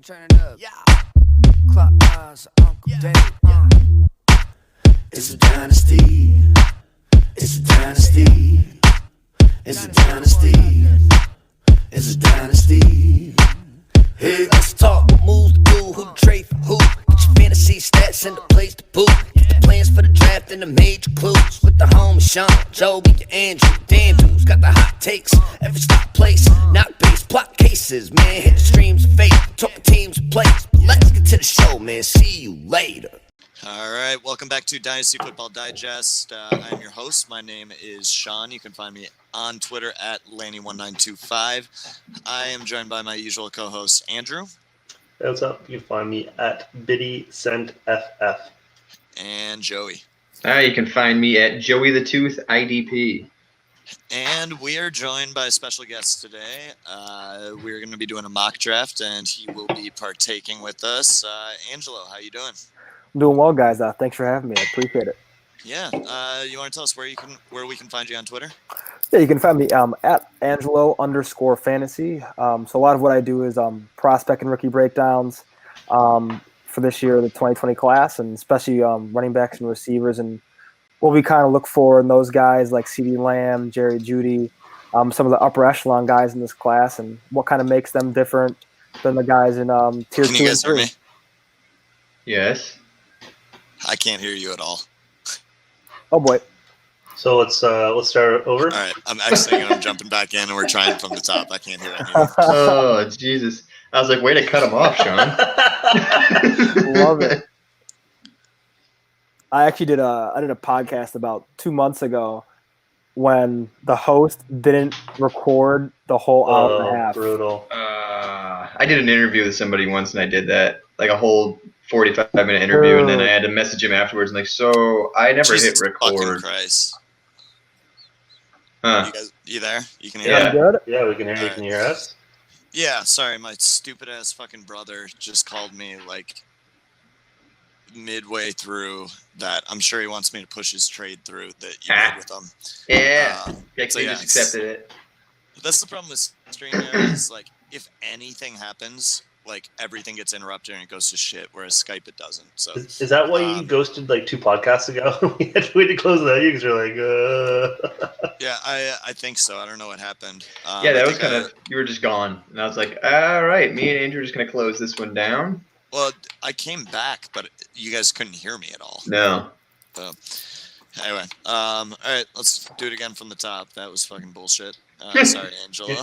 turn it up. Yeah. Clock eyes, Uncle Dave. It's a dynasty. It's a dynasty. It's a dynasty. It's a dynasty. Hey, let's talk what moves to do, who to trade for who. Get your fantasy stats and the place to boot. Get the plans for the draft and the major clues. With the home Sean, Joey, and Andrew. Dan dudes got the hot takes. Every stop place, not base, plot cases. Man, hit the streams of fate. Talking teams and plays. But let's get to the show, man. See you later. All right, welcome back to Dynasty Football Digest. I'm your host. My name is Sean. You can find me on Twitter at Lanny1925. I am joined by my usual co-host, Andrew. Hey, what's up? You can find me at BiddySendFF. And Joey. You can find me at Joey the Tooth IDP. And we are joined by a special guest today. We're going to be doing a mock draft, and he will be partaking with us. Angelo, how you doing? I'm doing well, guys. Thanks for having me. I appreciate it. Yeah. You want to tell us where we can find you on Twitter? Yeah, you can find me at Angelo_fantasy. So a lot of what I do is prospect and rookie breakdowns for this year, the 2020 class, and especially running backs and receivers, and what we kind of look for in those guys like CeeDee Lamb, Jerry Jeudy, some of the upper echelon guys in this class, and what kind of makes them different than the guys in tier 2 and 3. Can you guys hear me? Yes. I can't hear you at all. Oh boy. So let's start over. All right, I'm exiting and I'm jumping back in, and we're trying from the top. I can't hear anything. Oh, Jesus. I was like, way to cut him off, Sean. Love it. I actually did a podcast about 2 months ago when the host didn't record the whole hour and a half. Brutal. I did an interview with somebody once, and I did that, like a whole 45-minute interview, and then I had to message him afterwards, and like, so I never Jesus hit fucking record. Christ. Huh. You guys, you there? You can hear Yeah. me? Good? Yeah, we can hear you. Can you hear us? Yeah, sorry, my stupid ass fucking brother just called me like midway through that. I'm sure he wants me to push his trade through that you made with him. Yeah. So He just accepted it. That's the problem with StreamYard is like if anything happens, like everything gets interrupted and it goes to shit, whereas Skype it doesn't. So Is that why you ghosted like 2 podcasts ago? We had to wait to close without you because you're like, yeah, I think so. I don't know what happened. Yeah, that I was think kind of, you were just gone. And I was like, all right, me and Andrew are just going to close this one down. Well, I came back, but you guys couldn't hear me at all. No. So, anyway, all right, let's do it again from the top. That was fucking bullshit. Sorry, Angelo.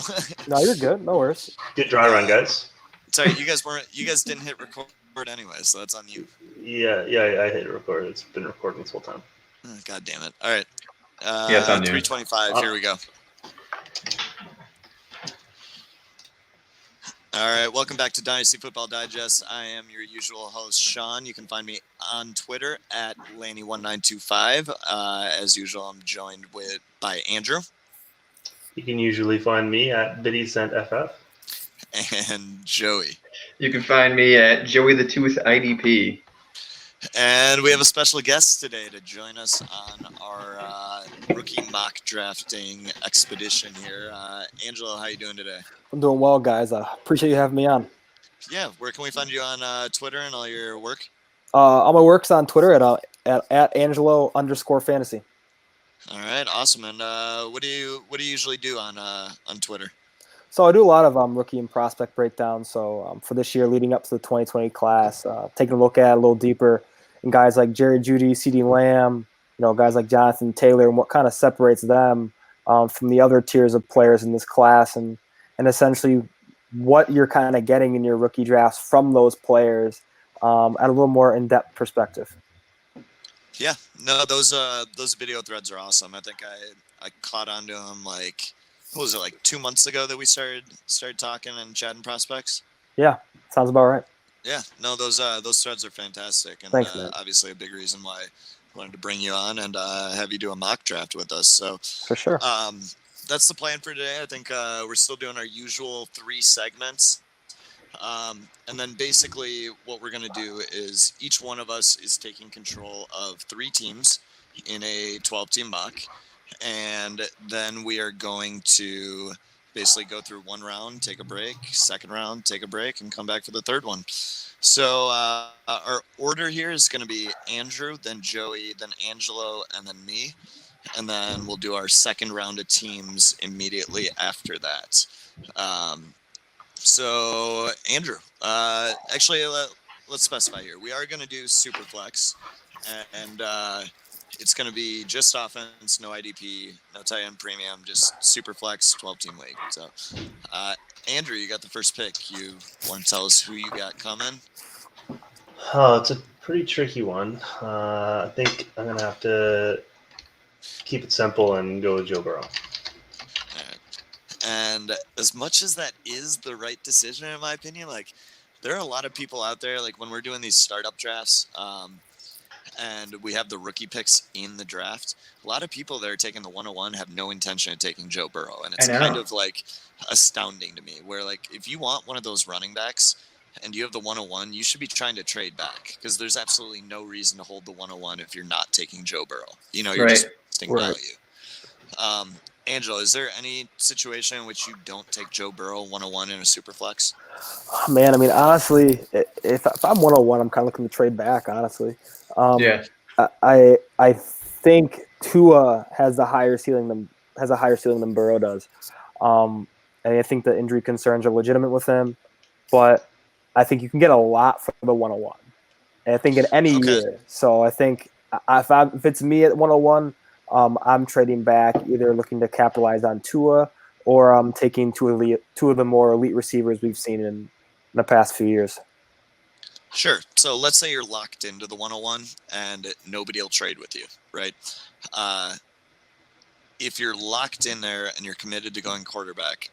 No, you're good. No worries. get dry run, guys. Sorry, you guys didn't hit record anyway, so that's on you. Yeah, I hit record. It's been recording this whole time. Oh, God damn it. All right. Yeah, it's on you. 325. Here we go. All right, welcome back to Dynasty Football Digest. I am your usual host, Sean. You can find me on Twitter at Lanny1925. As usual, I'm joined by Andrew. You can usually find me at BiddySendFF. And Joey. You can find me at Joey the Tooth IDP. And we have a special guest today to join us on our rookie mock drafting expedition here. Angelo, how you doing today? I'm doing well, guys. Appreciate you having me on. Yeah, where can we find you on Twitter and all your work? All my work's on Twitter at Angelo_fantasy. All right, awesome. And what do you usually do on Twitter? So I do a lot of rookie and prospect breakdowns. So for this year, leading up to the 2020 class, taking a look at it a little deeper in guys like Jerry Jeudy, CeeDee Lamb, guys like Jonathan Taylor, and what kind of separates them from the other tiers of players in this class, and essentially what you're kind of getting in your rookie drafts from those players at a little more in-depth perspective. Yeah, no, those video threads are awesome. I think I caught on to them like. What was it, like 2 months ago that we started talking and chatting prospects? Yeah, sounds about right. Yeah, no, those threads are fantastic, and Thanks, man. Obviously a big reason why I wanted to bring you on and have you do a mock draft with us. So For sure. that's the plan for today. I think we're still doing our usual 3 segments, and then basically what we're going to do is each one of us is taking control of 3 teams in a 12-team mock. And then we are going to basically go through one round, take a break, second round, take a break, and come back for the third one. So our order here is going to be Andrew, then Joey, then Angelo, and then me. And then we'll do our second round of teams immediately after that. So Andrew, actually, let's specify here. We are going to do Superflex, and it's going to be just offense, no IDP, no tight end premium, just Superflex 12-team league. So, Andrew, you got the first pick. You want to tell us who you got coming? Oh, it's a pretty tricky one. I think I'm going to have to keep it simple and go with Joe Burrow. And as much as that is the right decision, in my opinion, like there are a lot of people out there, like when we're doing these startup drafts, and we have the rookie picks in the draft, a lot of people that are taking the 101 have no intention of taking Joe Burrow. And it's kind of like astounding to me where like, if you want one of those running backs and you have the 101, you should be trying to trade back because there's absolutely no reason to hold the 101 if you're not taking Joe Burrow. You know, you're just wasting value. Angelo, is there any situation in which you don't take Joe Burrow 101 in a super flex? Oh, man, I mean, honestly, if I'm 101, I'm kind of looking to trade back, honestly. I think Tua has a higher ceiling than Burrow does. And I think the injury concerns are legitimate with him, but I think you can get a lot for the 101. And I think in any year. So I think if it's me at 101, I'm trading back, either looking to capitalize on Tua or I'm taking two of the more elite receivers we've seen in the past few years. Sure. So let's say you're locked into the 101 and nobody will trade with you, right? If you're locked in there and you're committed to going quarterback,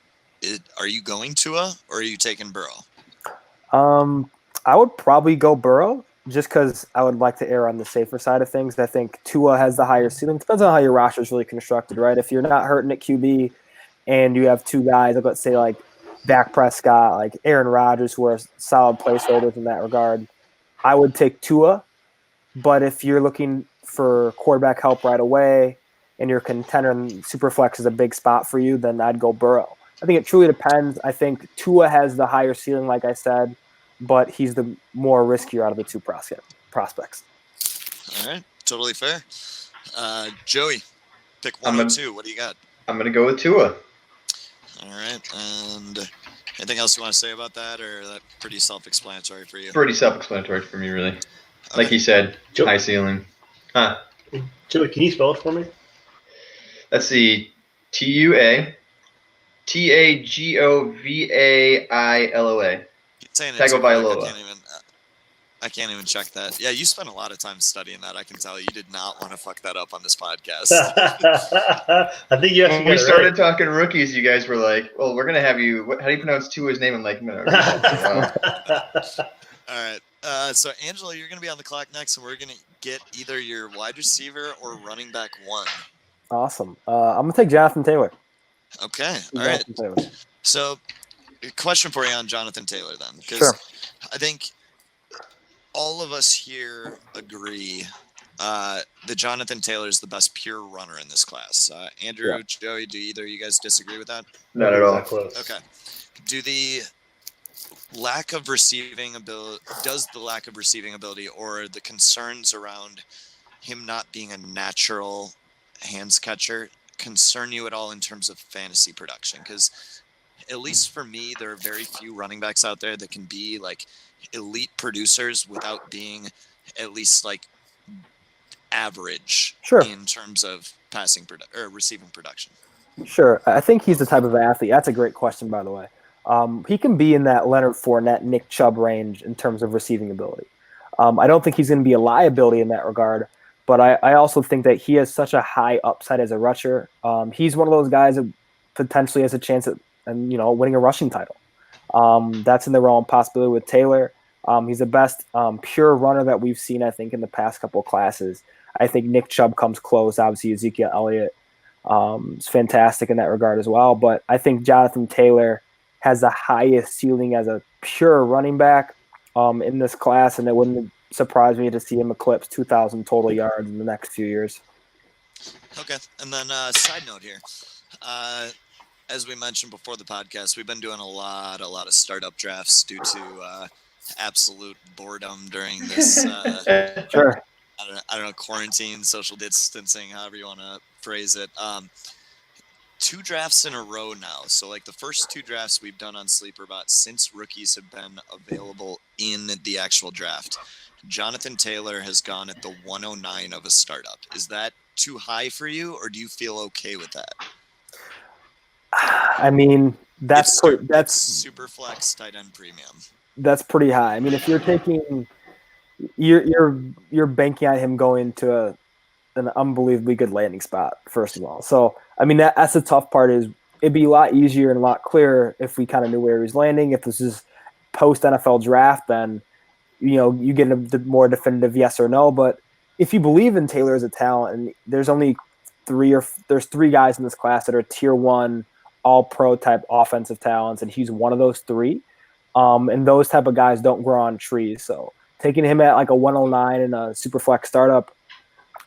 are you going Tua or are you taking Burrow? I would probably go Burrow just because I would like to err on the safer side of things. I think Tua has the higher ceiling. Depends on how your roster is really constructed, right? If you're not hurting at QB and you have two guys, like let's say like Dak Prescott, like Aaron Rodgers, who are solid placeholders in that regard, I would take Tua. But if you're looking for quarterback help right away and you're a contender and Superflex is a big spot for you, then I'd go Burrow. I think it truly depends. I think Tua has the higher ceiling, like I said, but he's the more riskier out of the two prospects. All right. Totally fair. Joey, pick 102. What do you got? I'm going to go with Tua. All right. And anything else you want to say about that, or that pretty self-explanatory for you? Pretty self-explanatory for me, really. Okay. Like you said, high ceiling. Joey, can you spell it for me? Let's see. Tua. Tagovaila. Tagovailoa. I can't even check that. Yeah, you spent a lot of time studying that. I can tell you did not want to fuck that up on this podcast. I think you actually when we started talking rookies, you guys were like, well, we're going to have you, how do you pronounce Tua's name? I'm like, no. All right. So, Angela, you're going to be on the clock next, and we're going to get either your wide receiver or running back one. Awesome. I'm going to take Jonathan Taylor. Okay. All right. Taylor. So, a question for you on Jonathan Taylor then. Because sure. I think all of us here agree that Jonathan Taylor is the best pure runner in this class. Andrew, Joey, do either of you guys disagree with that? Not at all. Okay. Do the lack of receiving ability, or the concerns around him not being a natural hands catcher concern you at all in terms of fantasy production? Because at least for me, there are very few running backs out there that can be like elite producers without being at least like average in terms of passing or receiving production. Sure. I think he's the type of athlete. That's a great question, by the way. He can be in that Leonard Fournette, Nick Chubb range in terms of receiving ability. I don't think he's going to be a liability in that regard, but I also think that he has such a high upside as a rusher. He's one of those guys that potentially has a chance at winning a rushing title. That's in the realm of possibility with Taylor. He's the best pure runner that we've seen, I think, in the past couple of classes. I think Nick Chubb comes close. Obviously, Ezekiel Elliott is fantastic in that regard as well. But I think Jonathan Taylor has the highest ceiling as a pure running back in this class, and it wouldn't surprise me to see him eclipse 2,000 total yards in the next few years. Okay, and then side note here. as we mentioned before the podcast, we've been doing a lot of startup drafts due to absolute boredom during this. Sure. I don't know, quarantine, social distancing, however you want to phrase it. 2 drafts in a row now. So like the first 2 drafts we've done on SleeperBot since rookies have been available in the actual draft. Jonathan Taylor has gone at the 109 of a startup. Is that too high for you, or do you feel okay with that? I mean, that's super flex tight end premium. That's pretty high. I mean, if you're taking, you're banking on him going to an unbelievably good landing spot, first of all. So, I mean, that's the tough part. Is it'd be a lot easier and a lot clearer if we kind of knew where he was landing. If this is post NFL draft, then you get a more definitive yes or no. But if you believe in Taylor as a talent, and there's 3 guys in this class that are tier 1 all pro type offensive talents, and he's one of those 3. And those type of guys don't grow on trees. So taking him at like a 109 in a super flex startup,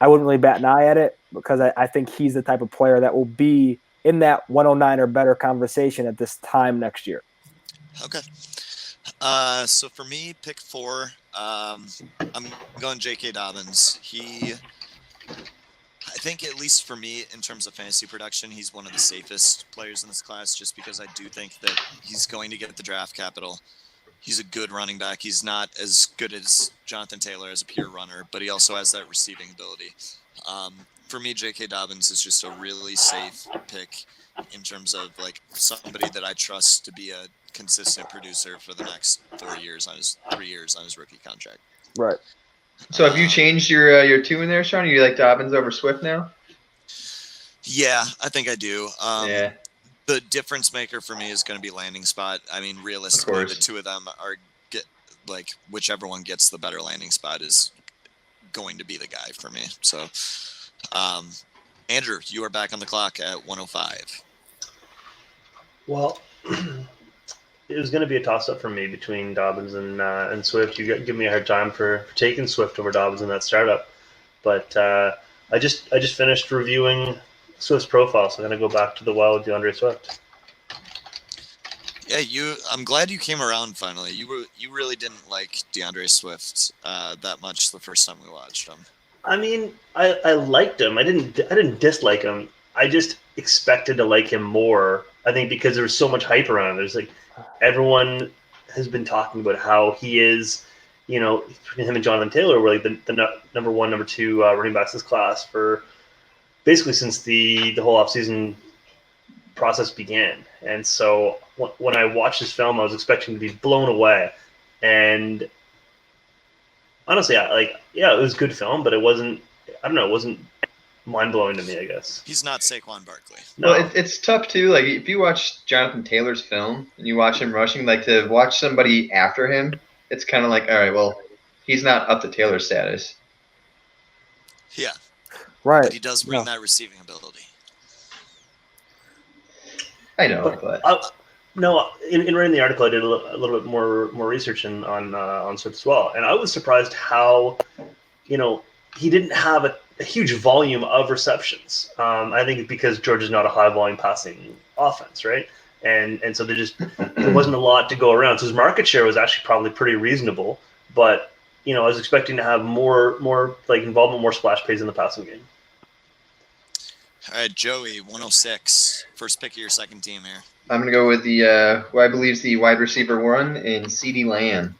I wouldn't really bat an eye at it, because I think he's the type of player that will be in that 109 or better conversation at this time next year. Okay. So for me, pick 4, I'm going J.K. Dobbins. I think, at least for me, in terms of fantasy production, he's one of the safest players in this class, just because I do think that he's going to get the draft capital. He's a good running back. He's not as good as Jonathan Taylor as a pure runner, but he also has that receiving ability. For me, J.K. Dobbins is just a really safe pick in terms of like somebody that I trust to be a consistent producer for the next 3 years on his rookie contract. Right. So have you changed your 2 in there, Sean? Are you like Dobbins over Swift now? Yeah, I think I do. Yeah. The difference maker for me is going to be landing spot. I mean, realistically, the 2 of them are whichever one gets the better landing spot is going to be the guy for me. So, Andrew, you are back on the clock at 105. Well, it was going to be a toss-up for me between Dobbins and Swift. You give me a hard time for taking Swift over Dobbins in that startup, but I just finished reviewing Swift's profile, so I'm going to go back to the well with DeAndre Swift. Yeah, I'm glad you came around finally. You really didn't like DeAndre Swift that much the first time we watched him. I mean, I liked him. I didn't dislike him. I just expected to like him more. I think because there was so much hype around him. There's like everyone has been talking about how he is, between him and Jonathan Taylor were like the number 1, number 2 running backs this class for basically since the whole offseason process began. And so when I watched this film, I was expecting to be blown away. And honestly, it was a good film, but it wasn't mind-blowing to me, I guess. He's not Saquon Barkley. No. Well, it's tough, too. Like, if you watch Jonathan Taylor's film and you watch him rushing, like, to watch somebody after him, it's kind of like, all right, well, he's not up to Taylor's status. Yeah. Right. But he does bring that receiving ability. I know, but in writing the article, I did a little bit more research on Swift as well, and I was surprised how, he didn't have a huge volume of receptions. I think because Georgia's not a high volume passing offense, right? And so there wasn't a lot to go around. So his market share was actually probably pretty reasonable, but I was expecting to have more like involvement, more splash plays in the passing game. All right, Joey, 106. First pick of your second team here. I'm going to go with the who I believe is the wide receiver 1 in CeeDee Lamb.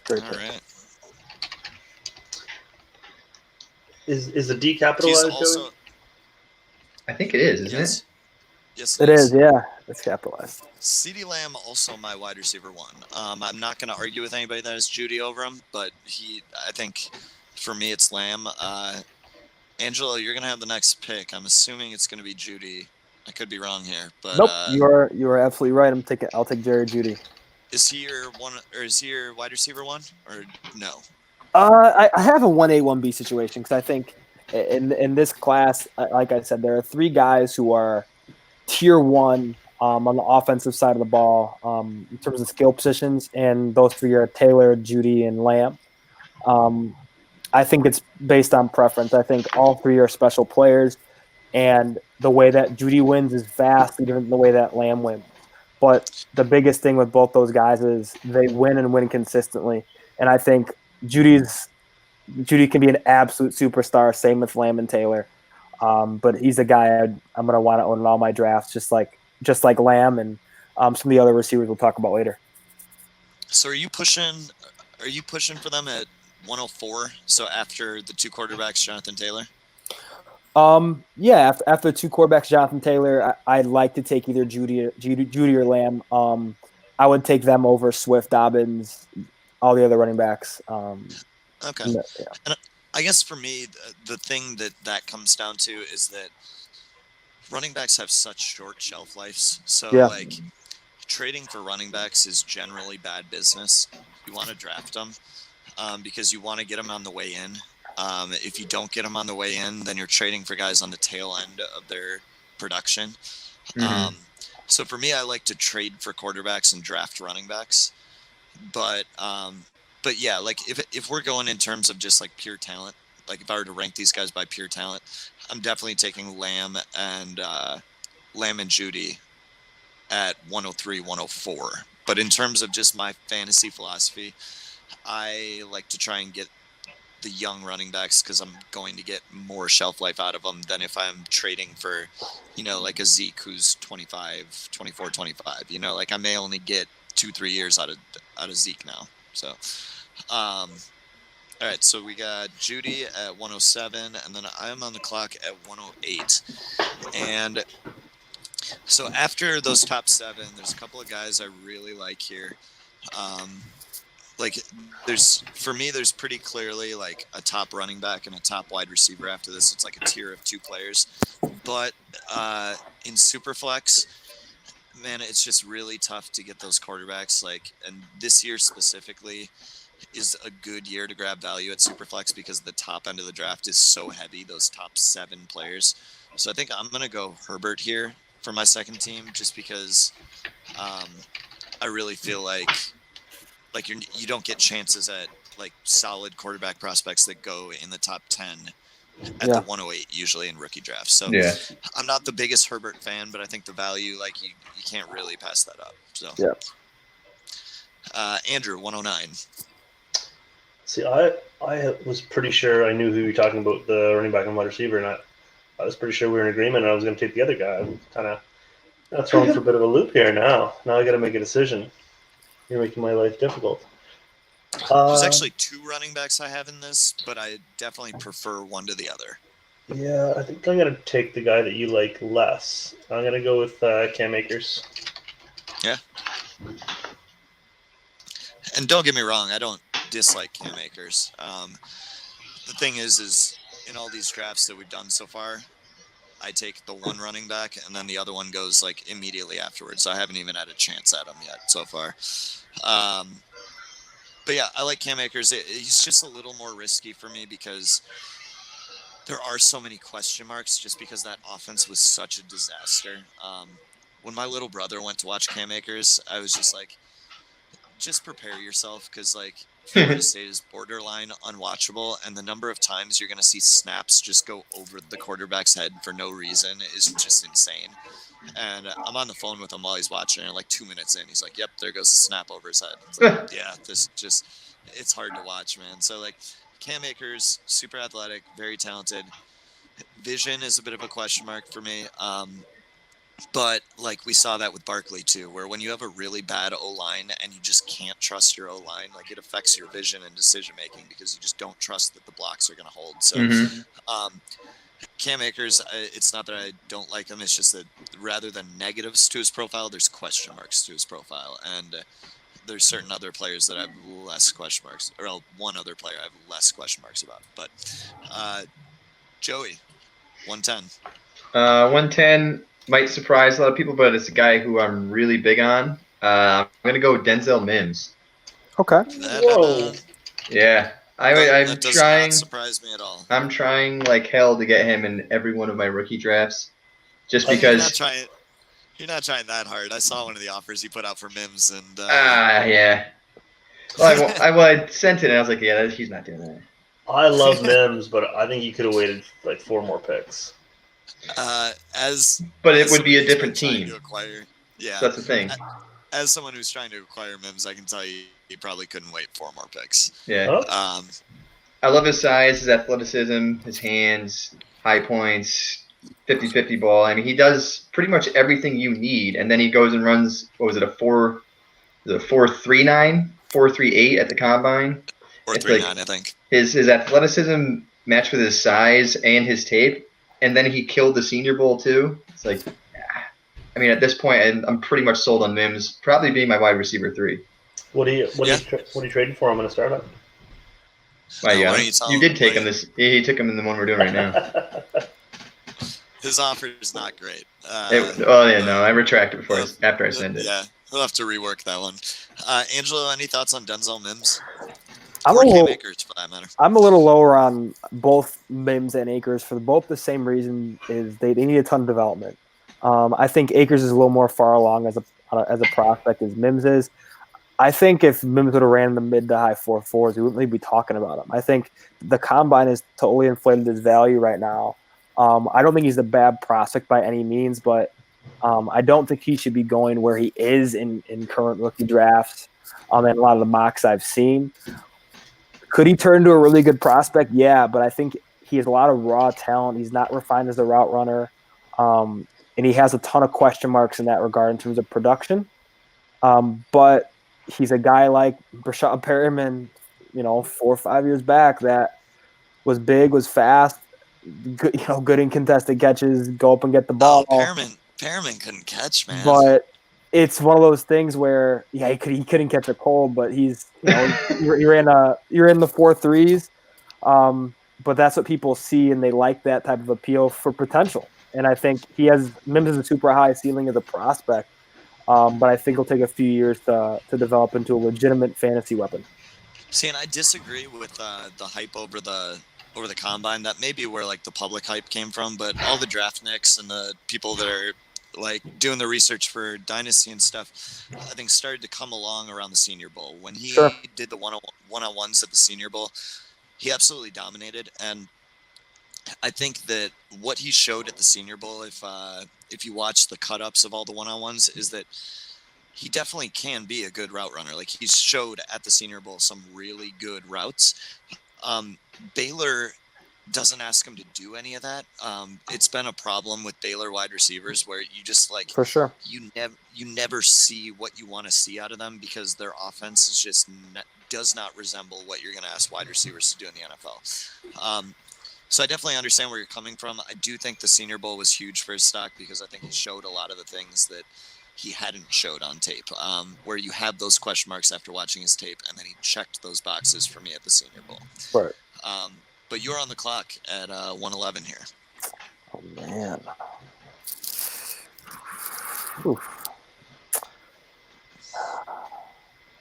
Great All pick. right. Is the D capitalized? Joey? I think it is, isn't it? Yes, It is, yeah. It's capitalized. CeeDee Lamb, also my wide receiver 1. I'm not going to argue with anybody that has Judy over him, but I think for me it's Lamb. Angelo, you're going to have the next pick. I'm assuming it's going to be Judy. I could be wrong here, but Nope, you are absolutely right. I'll take Jerry Judy. Is he your one, or is he your wide receiver 1, or no? I have a 1A, 1B situation because I think in this class, like I said, there are 3 guys who are tier 1 on the offensive side of the ball in terms of skill positions, and those 3 are Taylor, Judy, and Lamb. I think it's based on preference. I think all 3 are special players. And the way that Judy wins is vastly different than the way that Lamb wins. But the biggest thing with both those guys is they win and win consistently. And I think Judy can be an absolute superstar. Same with Lamb and Taylor. But he's a guy I'm going to want to own in all my drafts, just like Lamb and some of the other receivers we'll talk about later. So are you pushing for them at 104? So after the two quarterbacks, Jonathan Taylor? Yeah, after two quarterbacks, Jonathan Taylor, I'd like to take either Judy or Lamb. I would take them over Swift, Dobbins, all the other running backs. Okay. Yeah. And I guess for me, the thing that comes down to is that running backs have such short shelf lives. So like trading for running backs is generally bad business. You want to draft them because you want to get them on the way in. If you don't get them on the way in, then you're trading for guys on the tail end of their production. So for me, I like to trade for quarterbacks and draft running backs. But yeah, like if we're going in terms of just like pure talent, like if I were to rank these guys by pure talent, I'm definitely taking Lamb and Judy at 103, 104. But in terms of just my fantasy philosophy, I like to try and get the young running backs because I'm going to get more shelf life out of them than if I'm trading for, like a Zeke who's 25, 24, 25. Like I may only get 2-3 years out of Zeke now. So, all right. So we got Judy at 107, and then I'm on the clock at 108. And so after those top 7, there's a couple of guys I really like here. Like there's pretty clearly like a top running back and a top wide receiver after this. It's like a tier of 2 players. But in Superflex, man, it's just really tough to get those quarterbacks. And this year specifically is a good year to grab value at Superflex because the top end of the draft is so heavy, those top 7 players. So I think I'm going to go Herbert here for my second team just because I really feel like you don't get chances at like solid quarterback prospects that go in the top 10 at the 108 usually in rookie drafts. So I'm not the biggest Herbert fan, but I think the value, like you can't really pass that up. So Andrew, 109. See, I was pretty sure I knew who you were talking about, the running back and wide receiver, and I was pretty sure we were in agreement and I was going to take the other guy. I'm kind of thrown for a bit of a loop here now. Now I got to make a decision. You're making my life difficult. There's actually 2 running backs I have in this, but I definitely prefer one to the other. Yeah, I think I'm going to take the guy that you like less. I'm going to go with Cam Akers. Yeah. And don't get me wrong, I don't dislike Cam Akers. The thing is in all these drafts that we've done so far, I take the one running back and then the other one goes like immediately afterwards. So I haven't even had a chance at him yet so far. But yeah, I like Cam Akers. He's just a little more risky for me because there are so many question marks just because that offense was such a disaster. When my little brother went to watch Cam Akers, I was just like, just prepare yourself because like Florida State is borderline unwatchable, and the number of times you're going to see snaps just go over the quarterback's head for no reason is just insane. And I'm on the phone with him while he's watching, and like 2 minutes in, he's like, "Yep, there goes the snap over his head." It's like, yeah, it's hard to watch, man. So like, Cam Akers, super athletic, very talented. Vision is a bit of a question mark for me. But like we saw that with Barkley too, where when you have a really bad O-line and you just can't trust your O-line, like it affects your vision and decision making because you just don't trust that the blocks are going to hold. So Cam Akers, it's not that I don't like him. It's just that rather than negatives to his profile, there's question marks to his profile. And there's certain other players that I have less question marks, or one other player I have less question marks about. But Joey, 110. 110 might surprise a lot of people, but it's a guy who I'm really big on. I'm going to go with Denzel Mims. Okay. Whoa. Yeah. I'm that does trying. not surprise me at all. I'm trying like hell to get him in every one of my rookie drafts, just You're because. You're not trying that hard. I saw one of the offers he put out for Mims, and yeah. Well, I sent it, and I was like, yeah, he's not doing that. I love Mims, but I think you could have waited like 4 more picks. But it as would be a someone who's been different trying team. to acquire, yeah. That's the thing. As someone who's trying to acquire Mims, I can tell you, he probably couldn't wait 4 more picks. Yeah. Oh, I love his size, his athleticism, his hands, high points, 50-50 ball. I mean, he does pretty much everything you need, and then he goes and runs. What was it? A 4.39, 4.38 at the combine. Or It's 3.9, I think. His athleticism matched with his size and his tape, and then he killed the Senior Bowl too. It's like, I mean, at this point, I'm pretty much sold on Mims, probably being my wide receiver 3. what are you trading for him in a startup? My why God, don't you tell you him, did take why him this. He took him in the one we're doing right now. His offer is not great. I retract it after I send it. Yeah, we'll have to rework that one. Angelo, any thoughts on Denzel Mims? I'm Or a Cam little, Akers, for that matter. I'm a little lower on both Mims and Akers for both the same reason is they need a ton of development. I think Akers is a little more far along as a prospect as Mims is. I think if Mims would have ran in the mid to high 4.4s, we wouldn't really be talking about him. I think the combine has totally inflated his value right now. I don't think he's a bad prospect by any means, but I don't think he should be going where he is in current rookie drafts and a lot of the mocks I've seen. Could he turn into a really good prospect? Yeah, but I think he has a lot of raw talent. He's not refined as a route runner, and he has a ton of question marks in that regard in terms of production. But he's a guy like Brashad Perriman, 4 or 5 years back that was big, was fast, good in contested catches, go up and get the ball. Oh, Perriman couldn't catch, man. But it's one of those things where, he couldn't catch a cold, but he's, you're in the 4.3s. But that's what people see, and they like that type of appeal for potential. And I think Mims has a super high ceiling as a prospect, but I think it'll take a few years to develop into a legitimate fantasy weapon. See, and I disagree with the hype over the combine. That may be where the public hype came from, but all the draft nicks and the people that are doing the research for Dynasty and stuff, I think started to come along around the Senior Bowl. When he did the one-on-ones at the Senior Bowl, he absolutely dominated. And I think that what he showed at the Senior Bowl, if you watch the cut-ups of all the one-on-ones, is that he definitely can be a good route runner. He showed at the Senior Bowl some really good routes. Baylor doesn't ask him to do any of that. It's been a problem with Baylor wide receivers where you just for sure you never see what you want to see out of them because their offense is just does not resemble what you're going to ask wide receivers to do in the NFL. So I definitely understand where you're coming from. I do think the Senior Bowl was huge for his stock because I think he showed a lot of the things that he hadn't showed on tape, where you have those question marks after watching his tape, and then he checked those boxes for me at the Senior Bowl. Right. But you're on the clock at 111 here. Oh, man. Oof.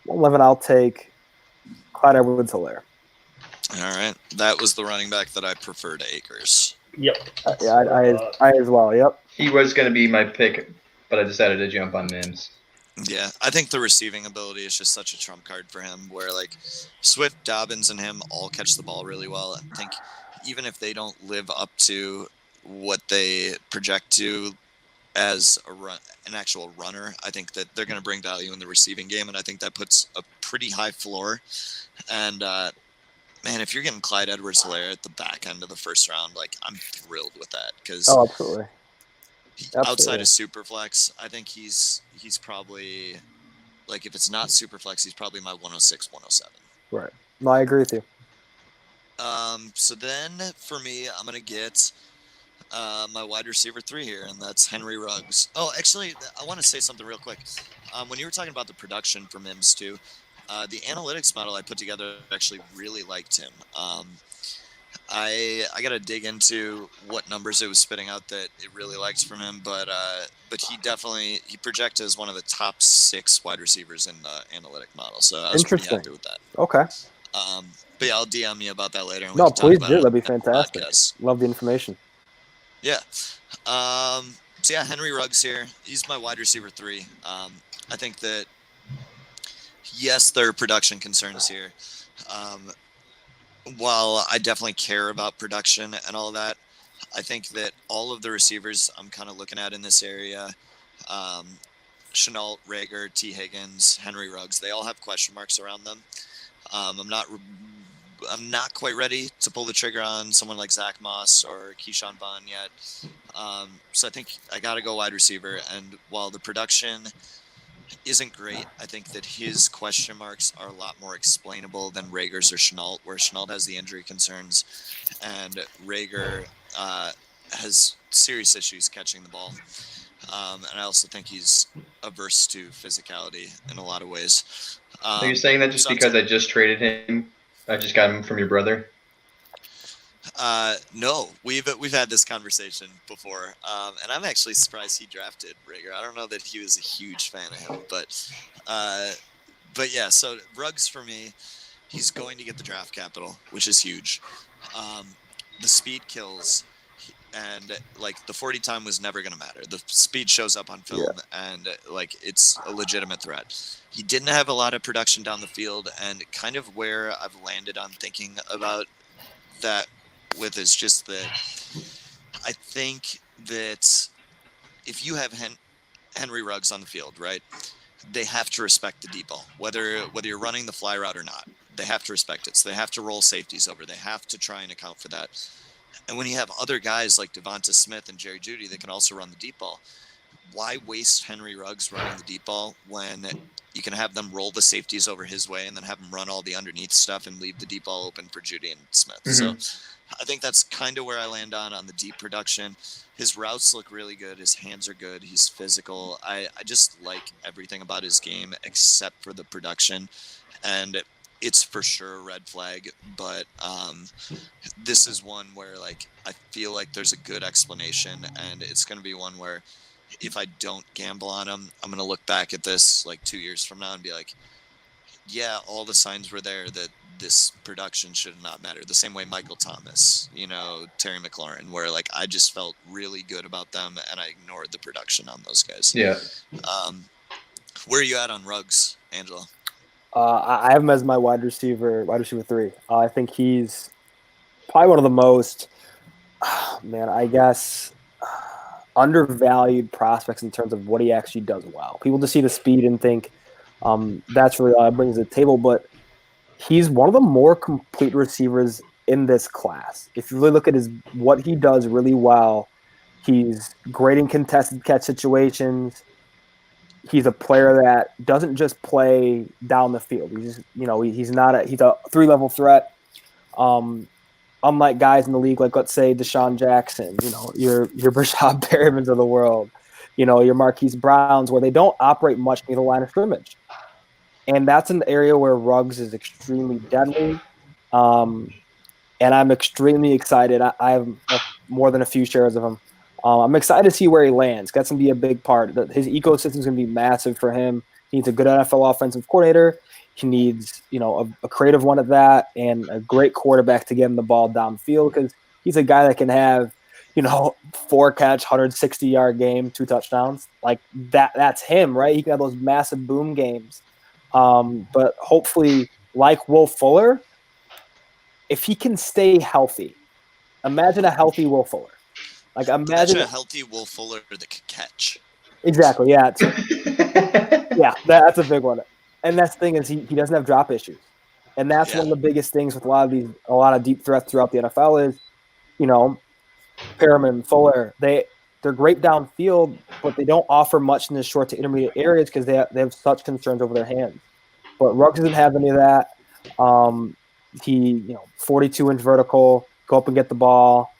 111, I'll take Clyde Edwards-Helaire. All right. That was the running back that I prefer to Akers. Yep. Yeah, I as well, yep. He was going to be my pick, but I decided to jump on Mims. Yeah, I think the receiving ability is just such a trump card for him where Swift, Dobbins, and him all catch the ball really well. I think even if they don't live up to what they project to as an actual runner, I think that they're going to bring value in the receiving game, and I think that puts a pretty high floor. And man, if you're getting Clyde Edwards-Helaire at the back end of the first round, I'm thrilled with that because absolutely. Outside of Superflex, I think he's probably if it's not Superflex, he's probably my 106, 107. Right. No, I agree with you. So then for me, I'm gonna get my wide receiver 3 here, and that's Henry Ruggs. Oh, actually, I want to say something real quick. When you were talking about the production for Mims too, the analytics model I put together actually really liked him. I got to dig into what numbers it was spitting out that it really liked from him, but he projected as one of the top 6 wide receivers in the analytic model. So I was pretty happy with that. Okay. But yeah, I'll DM you about that later. No, please do. That'd be fantastic. Love the information. Yeah. So yeah, Henry Ruggs here. He's my wide receiver 3. I think that yes, there are production concerns here. While I definitely care about production and all that, I think that all of the receivers I'm kind of looking at in this area, Chenault, Rager, T. Higgins, Henry Ruggs, they all have question marks around them. I'm not quite ready to pull the trigger on someone like Zach Moss or Keyshawn Vaughn yet. So I think I got to go wide receiver. And while the production isn't great, I think that his question marks are a lot more explainable than Rager's or Chenault, where Chenault has the injury concerns and Rager has serious issues catching the ball. And I also think he's averse to physicality in a lot of ways. Are you saying that just because I just traded him? I just got him from your brother? No, we've had this conversation before, and I'm actually surprised he drafted Rager. I don't know that he was a huge fan of him, but yeah. So Ruggs for me, he's going to get the draft capital, which is huge. The speed kills, and like the 40 time was never going to matter. The speed shows up on film, and like it's a legitimate threat. He didn't have a lot of production down the field, and kind of where I've landed on thinking about that with is just that I think that if you have Henry Ruggs on the field, right, they have to respect the deep ball, whether you're running the fly route or not. They have to respect it. So they have to roll safeties over. They have to try and account for that. And when you have other guys like Devonta Smith and Jerry Jeudy that can also run the deep ball, why waste Henry Ruggs running the deep ball when you can have them roll the safeties over his way and then have him run all the underneath stuff and leave the deep ball open for Jeudy and Smith? Mm-hmm. So I think that's kind of where I land on the deep production. His routes look really good. His hands are good. He's physical. I just like everything about his game except for the production. And it's for sure a red flag, but this is one where like I feel like there's a good explanation, and it's going to be one where if I don't gamble on him, I'm going to look back at this like 2 years from now and be like, yeah, all the signs were there that this production should not matter. The same way Michael Thomas, Terry McLaurin, where like I just felt really good about them and I ignored the production on those guys. Yeah. Where are you at on Ruggs, Angelo? I have him as my wide receiver 3. I think he's probably one of the most, I guess, undervalued prospects in terms of what he actually does well. People just see the speed and think that's really all he brings to the table, but he's one of the more complete receivers in this class. If you really look at what he does really well, he's great in contested catch situations. He's a player that doesn't just play down the field. He's he's a 3-level threat. Unlike guys in the league, like let's say Deshaun Jackson, your Brashad Perrimans of the world, your Marquise Browns, where they don't operate much near the line of scrimmage. And that's an area where Ruggs is extremely deadly. And I'm extremely excited. I have more than a few shares of him. I'm excited to see where he lands. That's going to be a big part. His ecosystem is going to be massive for him. He needs a good NFL offensive coordinator. He needs, a creative one at that, and a great quarterback to get him the ball downfield, because he's a guy that can have, 4-catch, 160-yard game, 2 touchdowns. Like that's him, right? He can have those massive boom games. But hopefully, like Will Fuller, if he can stay healthy, imagine a healthy Will Fuller. Like imagine a healthy Will Fuller that could catch. Exactly. Yeah. Yeah, that's a big one. And that's the thing is he doesn't have drop issues, and that's one of the biggest things with a lot of deep threats throughout the NFL is, Perriman, Fuller, they're great downfield, but they don't offer much in the short to intermediate areas because they have such concerns over their hands. But Ruggs doesn't have any of that. He 42-inch vertical, go up and get the ball.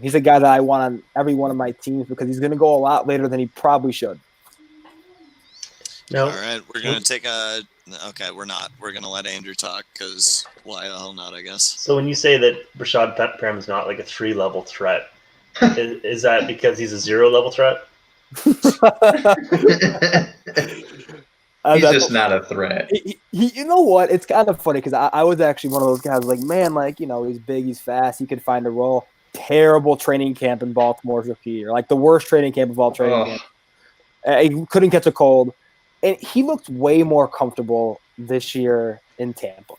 He's a guy that I want on every one of my teams because he's going to go a lot later than he probably should. No. All right, we're going to take okay, we're not. We're going to let Andrew talk because why the hell not, I guess. So when you say that Brashad Perriman is not like a 3-level threat, is that because he's a 0-level threat? He's just not a threat. You know what? It's kind of funny because I was actually one of those guys like, man, like, he's big, he's fast, he could find a role. Terrible training camp in Baltimore's rookie year. Like the worst training camp of all training camp. He couldn't catch a cold. And he looked way more comfortable this year in Tampa.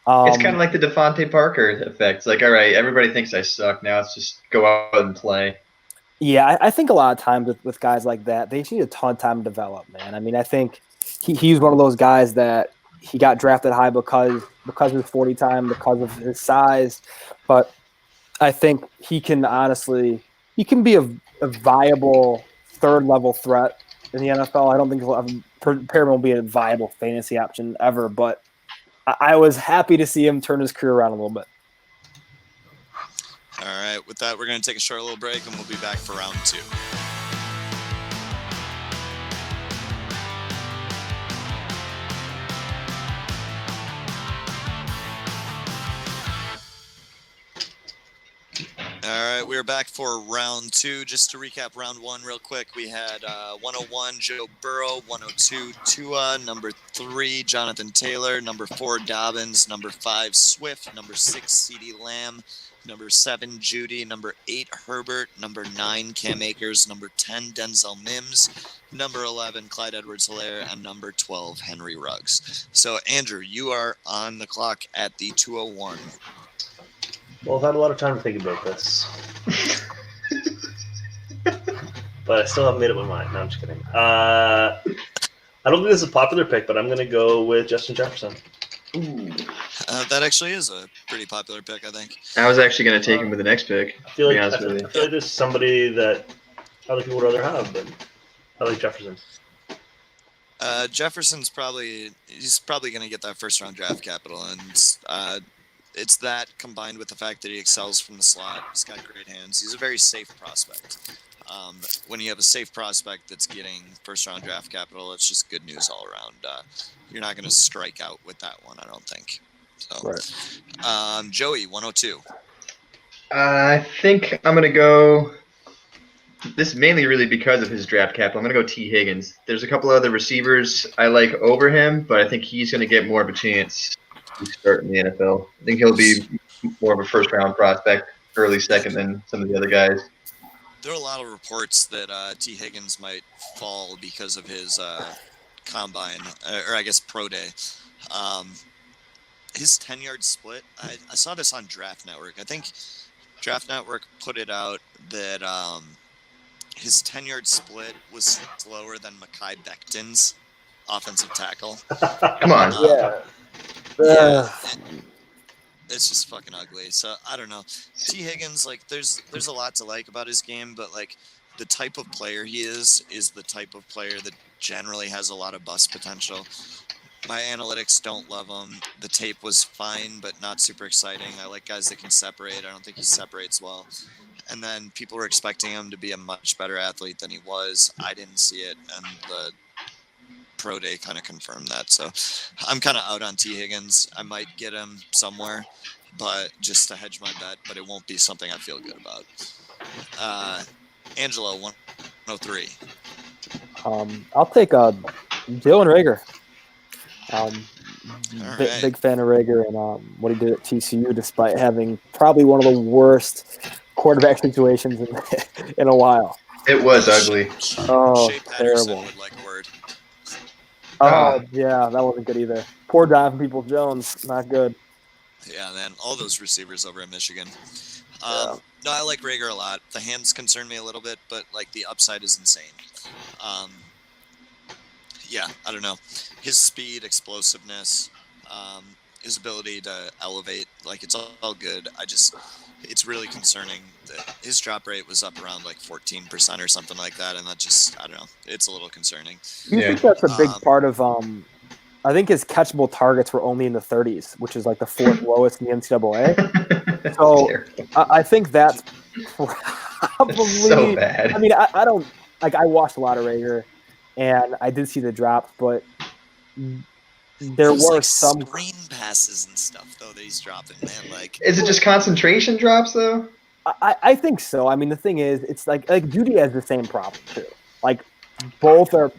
It's kind of like the Devontae Parker effect. It's like, all right, everybody thinks I suck. Now let's just go out and play. Yeah, I think a lot of times with guys like that, they just need a ton of time to develop, man. I mean, I think he's one of those guys that he got drafted high because of his 40 time, because of his size. But I think he can be a viable third level threat in the NFL. I don't think Perriman will be a viable fantasy option ever, but I was happy to see him turn his career around a little bit. All right. With that, we're going to take a short little break, and we'll be back for round 2. All right, we're back for round 2. Just to recap round 1 real quick, we had 101 Joe Burrow, 102 Tua, number 3 Jonathan Taylor, number 4 Dobbins, number 5 Swift, number 6 CeeDee Lamb, number 7 Judy, number 8 Herbert, number 9 Cam Akers, number 10 Denzel Mims, number 11 Clyde Edwards-Helaire, and number 12 Henry Ruggs. So Andrew, you are on the clock at the 201. Well, I've had a lot of time to think about this. But I still haven't made up my mind. No, I'm just kidding. I don't think this is a popular pick, but I'm going to go with Justin Jefferson. That actually is a pretty popular pick, I think. I was actually going to take him with the next pick. I feel like, to be honest with you. I feel like there's somebody that other people would rather have, but I like Jefferson. Jefferson's probably going to get that first round draft capital, and it's that combined with the fact that he excels from the slot. He's got great hands. He's a very safe prospect. When you have a safe prospect that's getting first round draft capital, it's just good news all around. You're not going to strike out with that one, I don't think. So, Right. Joey, 102. I think I'm going to go. This is mainly really because of his draft capital. I'm going to go T. Higgins. There's a couple other receivers I like over him, but I think he's going to get more of a chance to start in the NFL. I think he'll be more of a first round prospect, early second than some of the other guys. There are a lot of reports that T. Higgins might fall because of his combine, or I guess pro day. His 10-yard split, I saw this on Draft Network. I think Draft Network put it out that his 10-yard split was slower than Mekhi Becton's offensive tackle. Come on. Yeah. It's just fucking ugly. So I don't know. T. Higgins, like, there's a lot to like about his game, but like the type of player he is the type of player that generally has a lot of bust potential. My analytics don't love him. The tape was fine, but not super exciting. I like guys that can separate. I don't think he separates well. And then people were expecting him to be a much better athlete than he was. I didn't see it, and the pro day kind of confirmed that. So I'm kind of out on T. Higgins. I might get him somewhere, but just to hedge my bet, but it won't be something I feel good about. Angelo, 103. I'll take Jalen Reagor. Right. Big fan of Reagor and what he did at TCU, despite having probably one of the worst quarterback situations in a while. It was ugly. Oh, Shea Patterson terrible. would like a word. Oh, yeah, that wasn't good either. Poor Donovan Peoples-Jones, not good. Yeah, man, all those receivers over at Michigan. No, I like Reagor a lot. The hands concern me a little bit, but like the upside is insane. Yeah, I don't know. His speed, explosiveness, his ability to elevate, like it's all good. It's really concerning that his drop rate was up around like 14% or something like that, and that just, I don't know, it's a little concerning. I think that's a big part of I think his catchable targets were only in the 30s, which is like the fourth lowest in the NCAA. So I think that's probably so bad. I mean, I don't like. I watched a lot of Reagor, and I did see the drops, but there Those, were like, some screen passes and stuff though that he's dropping, man. Like, Is it just concentration drops though? I think so. I mean, the thing is, it's like Judy has the same problem too. Like both are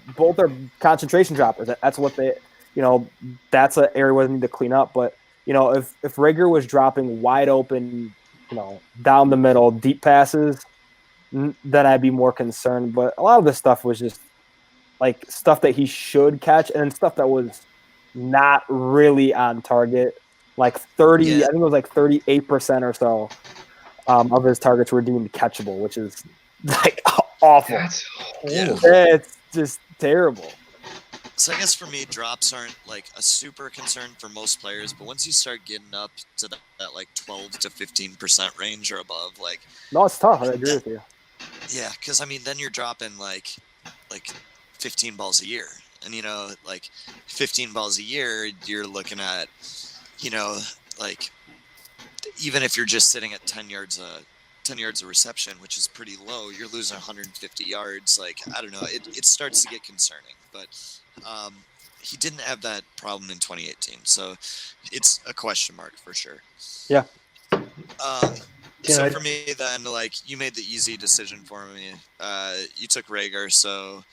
concentration droppers. That's what they, that's an area where they need to clean up. But if Reagor was dropping wide open, down the middle, deep passes, then I'd be more concerned. But a lot of this stuff was just like stuff that he should catch, and stuff that was not really on target. Like 30, Yeah. I think it was like 38% or so of his targets were deemed catchable, which is like awful. That's Yeah. horrible. It's just terrible. So I guess for me, drops aren't like a super concern for most players, but once you start getting up to that like 12 to 15% range or above, like No, it's tough. I agree with you. yeah, because I mean then you're dropping like 15 balls a year, and like 15 balls a year, you're looking at like even if you're just sitting at 10 yards of reception, which is pretty low, you're losing 150 yards. Like, I don't know, it starts to get concerning. But he didn't have that problem in 2018, so it's a question mark for sure. Yeah. So for me, then, like, you made the easy decision for me. You took Rager, so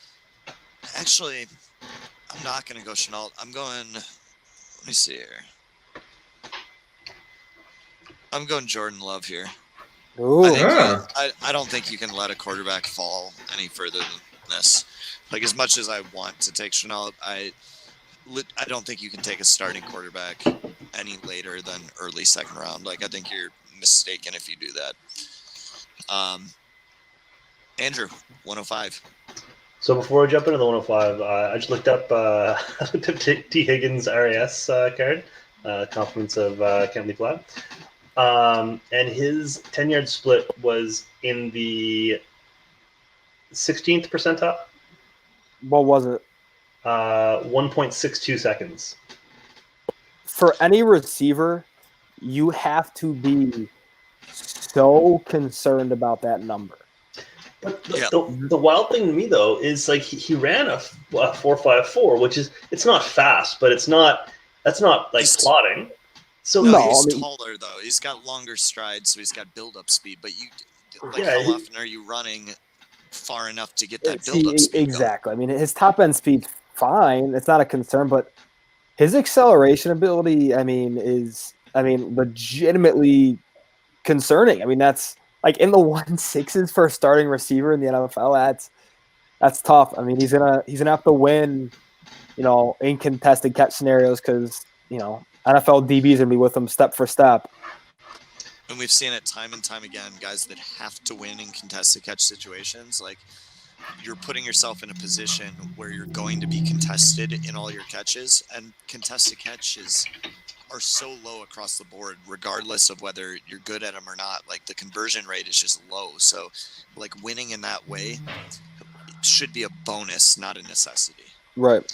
actually, I'm not going to go Chenault. I'm going, let me see here. I'm going Jordan Love here. Ooh. I don't think you can let a quarterback fall any further than this. Like, as much as I want to take Chenault, I don't think you can take a starting quarterback any later than early second round. Like, I think you're mistaken if you do that. Andrew, 105. So before we jump into the 105, I just looked up T. Higgins' RAS card, compliments of Kemley Flat. And his 10-yard split was in the 16th percentile. What was it? 1.62 seconds. For any receiver, you have to be so concerned about that number. But the wild thing to me, though, is like he ran a 4.54, which is, it's not fast, but that's not like plotting. So he's taller though. He's got longer strides, so he's got build-up speed. But how often are you running far enough to get that build-up speed? Exactly. I mean, his top end speed, fine. It's not a concern, but his acceleration ability, is legitimately concerning. I mean, that's like in the 1.6s for a starting receiver in the NFL. That's tough. I mean, he's gonna have to win, in contested catch scenarios because NFL DBs are gonna be with him step for step. And we've seen it time and time again, guys that have to win in contested catch situations. Like, you're putting yourself in a position where you're going to be contested in all your catches, and contested catches are so low across the board, regardless of whether you're good at them or not. Like, the conversion rate is just low. So, like, winning in that way should be a bonus, not a necessity. Right.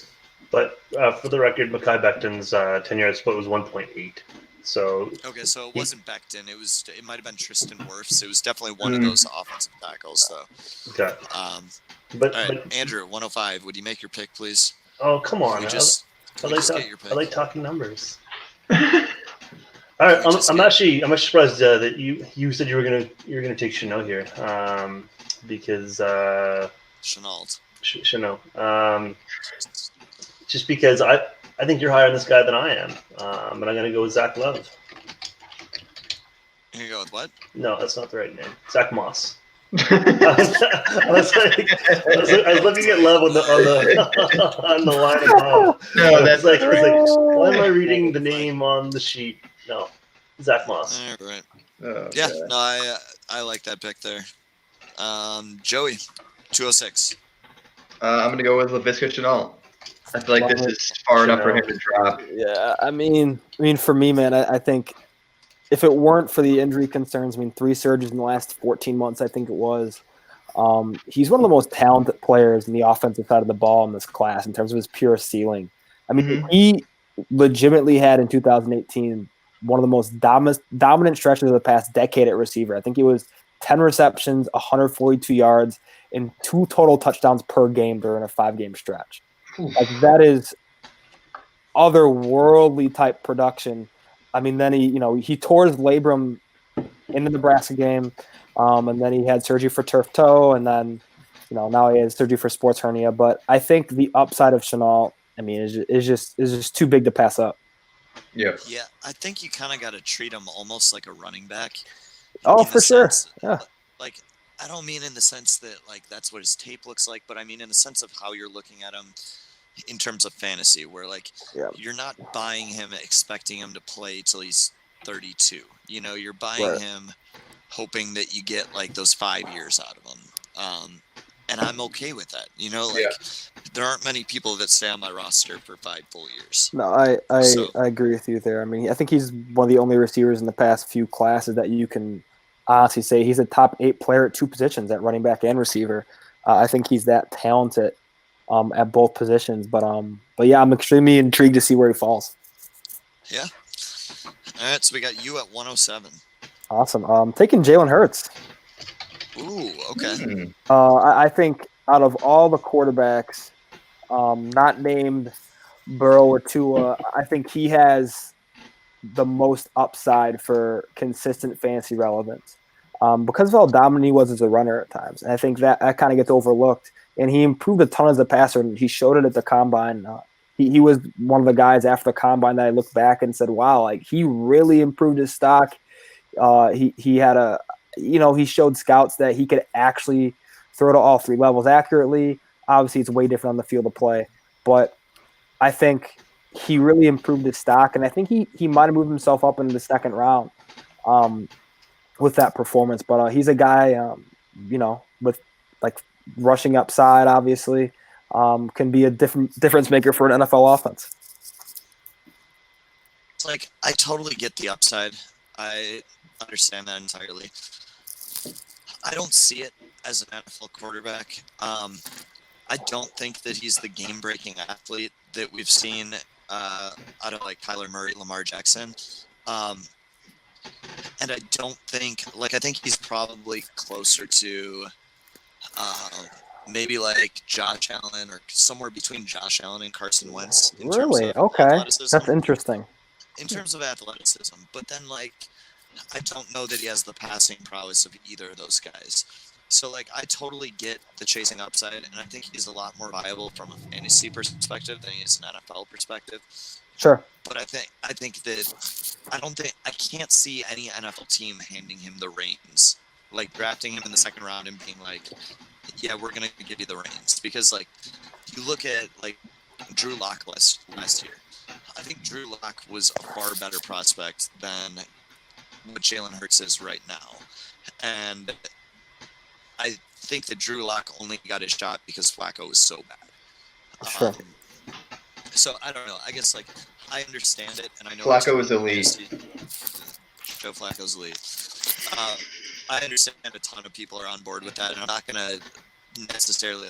But for the record, Mekhi Becton's 10-yard split was 1.8. So okay, so it wasn't Becton. It might have been Tristan Wirfs. It was definitely one of those offensive tackles, though. Okay. But Andrew, 105. Would you make your pick, please? Oh, come on! I like talking numbers. All right, I'm actually surprised that you said you were gonna take Chenault here, because Chenault. Chenault. Just because I think you're higher on this guy than I am, and I'm gonna go with Zach Love. You're gonna go with what? No, that's not the right name. Zach Moss. I was looking at Love on the line above. No, that's like why am I reading the name on the sheet? No, Zach Moss. All right. Oh, yeah, God. no, I like that pick there. Joey, 206. I'm gonna go with Laviska Shenault. I feel like this is far enough for him to drop. Yeah, I mean, for me, man, I think if it weren't for the injury concerns, 3 surgeries in the last 14 months, I think it was. He's one of the most talented players in the offensive side of the ball in this class in terms of his pure ceiling. I mean, he legitimately had in 2018 one of the most dominant stretches of the past decade at receiver. I think he was 10 receptions, 142 yards, and 2 total touchdowns per game during a 5-game stretch. Like, that is otherworldly type production. I mean, then he tore his labrum in the Nebraska game, and then he had surgery for turf toe, and then now he has surgery for sports hernia. But I think the upside of Chenault, is just too big to pass up. Yeah. Yeah, I think you kind of got to treat him almost like a running back. Oh, for sure. Yeah. Like, I don't mean in the sense that, like, that's what his tape looks like, but I mean in the sense of how you're looking at him. in terms of fantasy, where like Yeah. you're not buying him expecting him to play till he's 32. You know, you're buying Right. him hoping that you get like those 5 years out of him. And I'm okay with that. You know, like there aren't many people that stay on my roster for 5 full years. No, I So- I agree with you there. I mean, I think he's one of the only receivers in the past few classes that you can honestly say he's a top 8 player at 2 positions, at running back and receiver. I think he's that talented at both positions. But yeah, I'm extremely intrigued to see where he falls. Yeah. All right, so we got you at 107. Awesome. Taking Jalen Hurts. Ooh, okay. I think out of all the quarterbacks, not named Burrow or Tua, I think he has the most upside for consistent fantasy relevance because of how dominant he was as a runner at times. And I think that kind of gets overlooked. And he improved a ton as a passer, and he showed it at the combine. He was one of the guys after the combine that I looked back and said, "Wow, like he really improved his stock." He had he showed scouts that he could actually throw to all 3 levels accurately. Obviously, it's way different on the field of play, but I think he really improved his stock, and I think he might have moved himself up into the second round with that performance. But he's a guy, with like rushing upside, obviously, can be a difference maker for an NFL offense. It's like I totally get the upside. I understand that entirely. I don't see it as an NFL quarterback. I don't think that he's the game-breaking athlete that we've seen out of like Kyler Murray, Lamar Jackson. And I don't think, I think he's probably closer to maybe like Josh Allen or somewhere between Josh Allen and Carson Wentz. In terms Really? of Okay. athleticism. That's interesting. In terms of athleticism, but then I don't know that he has the passing prowess of either of those guys. So I totally get the chasing upside, and I think he's a lot more viable from a fantasy perspective than he is an NFL perspective. Sure. But I think that I can't see any NFL team handing him the reins, like drafting him in the second round and being like, yeah, we're gonna give you the reins, because you look at Drew Lock last year. I think Drew Lock was a far better prospect than what Jalen Hurts is right now. And I think that Drew Lock only got his shot because Flacco was so bad. Sure. So I don't know. I guess I understand it, and I know Flacco was elite. Joe Flacco's elite. I understand a ton of people are on board with that, and I'm not gonna necessarily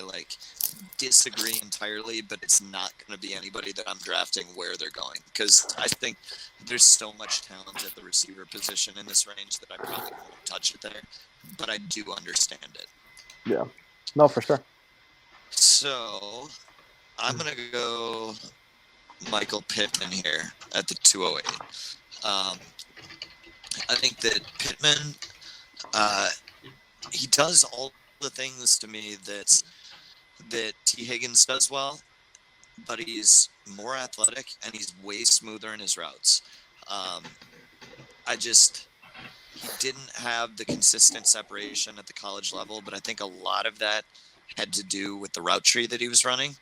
disagree entirely, but it's not going to be anybody that I'm drafting where they're going, because I think there's so much talent at the receiver position in this range that I probably won't touch it there, but I do understand it. Yeah. No, for sure. So I'm going to go Michael Pittman here at the 208. I think that Pittman, he does all the things to me that T. Higgins does well, but he's more athletic and he's way smoother in his routes. He didn't have the consistent separation at the college level, but I think a lot of that had to do with the route tree that he was running,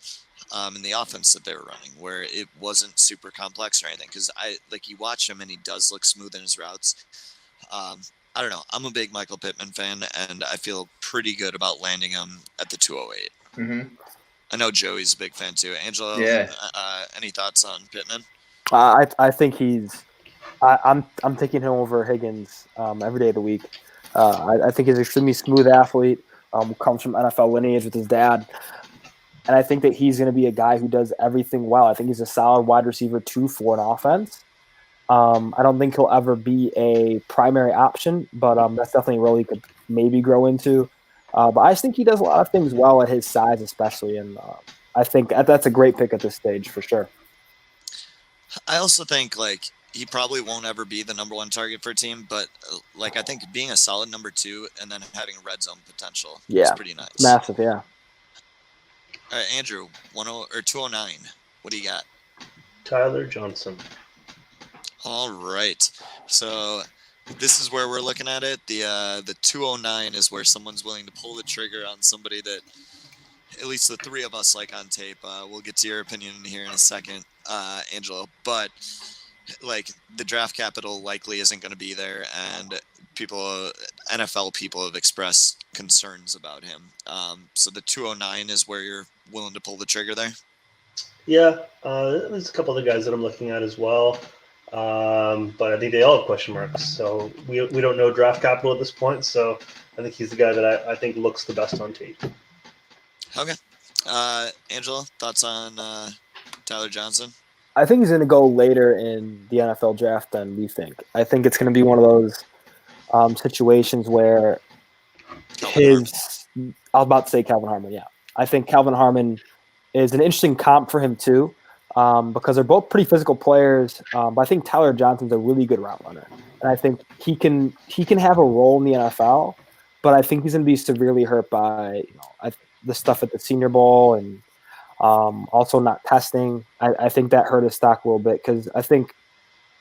and the offense that they were running, where it wasn't super complex or anything. Because you watch him and he does look smooth in his routes. I don't know. I'm a big Michael Pittman fan, and I feel pretty good about landing him at the 208. Mm-hmm. I know Joey's a big fan too. Angelo, Yeah. Any thoughts on Pittman? I think I'm taking him over Higgins every day of the week. I think he's an extremely smooth athlete. Comes from NFL lineage with his dad, and I think that he's going to be a guy who does everything well. I think he's a solid wide receiver 2 for an offense. I don't think he'll ever be a primary option, but that's definitely a role he could maybe grow into. But I just think he does a lot of things well at his size, especially, and I think that's a great pick at this stage for sure. I also think he probably won't ever be the number 1 target for a team, but I think being a solid number 2 and then having red zone potential is pretty nice. Massive, yeah. All right, Andrew, 209. What do you got? Tyler Johnson. All right. So this is where we're looking at it. The 209 is where someone's willing to pull the trigger on somebody that at least the three of us like on tape. We'll get to your opinion here in a second, Angelo. But like the draft capital likely isn't going to be there, and NFL people have expressed concerns about him. So the 209 is where you're willing to pull the trigger there. Yeah, there's a couple other guys that I'm looking at as well, but I think they all have question marks. So we don't know draft capital at this point. So I think he's the guy that I think looks the best on tape. Okay, Angelo, thoughts on Tyler Johnson? I think he's going to go later in the NFL draft than we think. I think it's going to be one of those situations where I was about to say Calvin Harmon, yeah. I think Calvin Harmon is an interesting comp for him too, because they're both pretty physical players. But I think Tyler Johnson's a really good route runner, and I think he can have a role in the NFL. But I think he's going to be severely hurt by the stuff at the Senior Bowl and also not testing. I think that hurt his stock a little bit because I think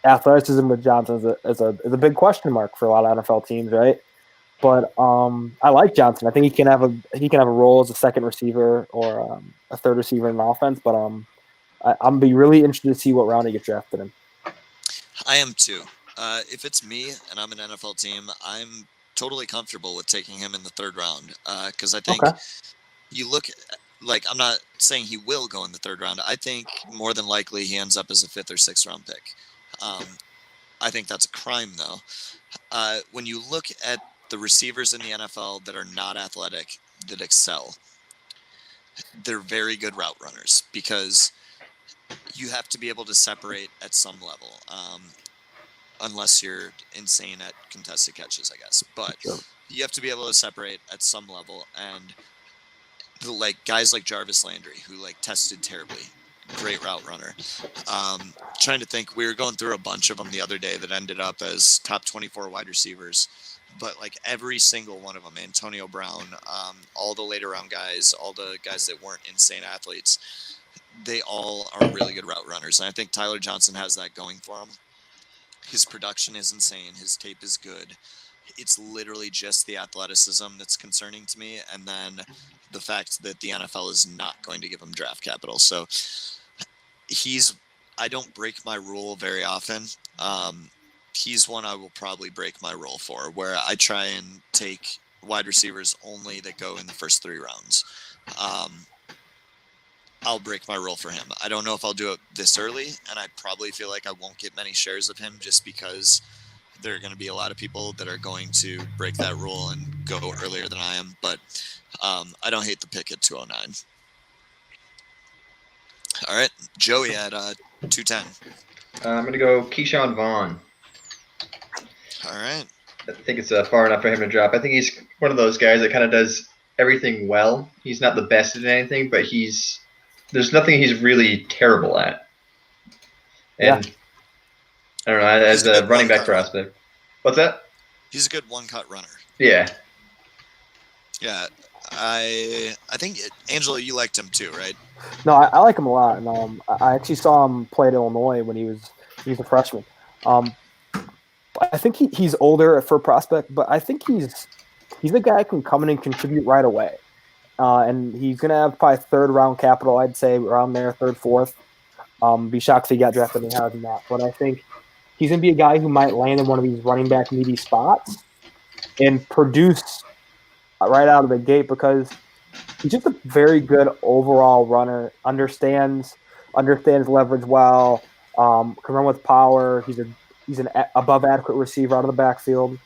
athleticism with Johnson is a big question mark for a lot of NFL teams, right? But I like Johnson. I think he can have a role as a second receiver or a third receiver in an offense. But I'm be really interested to see what round he gets drafted in. I am too. If it's me and I'm an NFL team, I'm totally comfortable with taking him in the third round because I think you look. Like, I'm not saying he will go in the third round. I think more than likely he ends up as a 5th or 6th round pick. I think that's a crime, though. When you look at the receivers in the NFL that are not athletic, that excel, they're very good route runners because you have to be able to separate at some level, unless you're insane at contested catches, I guess. But you have to be able to separate at some level, and like guys like Jarvis Landry, who like tested terribly, great route runner. Trying to think, we were going through a bunch of them the other day that ended up as top 24 wide receivers, but like every single one of them, Antonio Brown, all the later round guys, all the guys that weren't insane athletes, they all are really good route runners. And I think Tyler Johnson has that going for him. His production is insane. His tape is good. It's literally just the athleticism that's concerning to me, and then the fact that the NFL is not going to give him draft capital. So I don't break my rule very often. He's one I will probably break my rule for, where I try and take wide receivers only that go in the first 3 rounds. I'll break my rule for him. I don't know if I'll do it this early, and I probably feel like I won't get many shares of him just because there are going to be a lot of people that are going to break that rule and go earlier than I am. But I don't hate the pick at 209. All right, Joey at 210. I'm going to go Keyshawn Vaughn. All right. I think it's far enough for him to drop. I think he's one of those guys that kind of does everything well. He's not the best at anything, but there's nothing he's really terrible at. And I don't know, as a running back prospect. What's that? He's a good one-cut runner. Yeah. Yeah, I think, Angelo, you liked him too, right? No, I like him a lot, and I actually saw him play at Illinois when he was a freshman. I think he's older for a prospect, but I think he's a guy who can come in and contribute right away. And he's going to have probably 3rd round capital, I'd say, around there, 3rd, 4th. Be shocked if he got drafted any higher than that. But I think he's going to be a guy who might land in one of these running back needy spots and produce right out of the gate because he's just a very good overall runner, understands leverage well, can run with power. He's an above adequate receiver out of the backfield.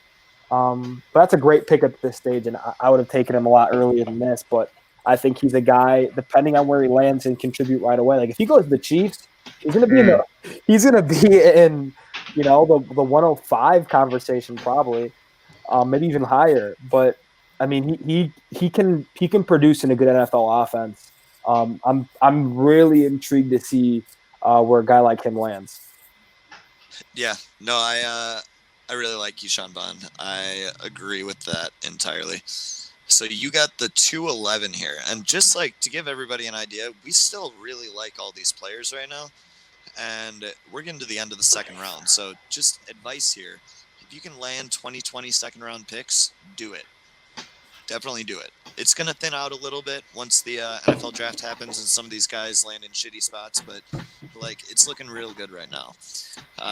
But that's a great pick at this stage, and I would have taken him a lot earlier than this. But I think he's a guy, depending on where he lands, and contribute right away. Like if he goes to the Chiefs, he's going to be in the 105 conversation probably, maybe even higher. But I mean, he can produce in a good NFL offense. I'm really intrigued to see where a guy like him lands. Yeah, no, I really like Keyshawn Vaughn. I agree with that entirely. So you got the 211 here, and just like to give everybody an idea, we still really like all these players right now, and we're getting to the end of the 2nd round. So just advice here: if you can land 2020 2nd round picks, do it. definitely do it. It's going to thin out a little bit once the NFL draft happens and some of these guys land in shitty spots, but like it's looking real good right now.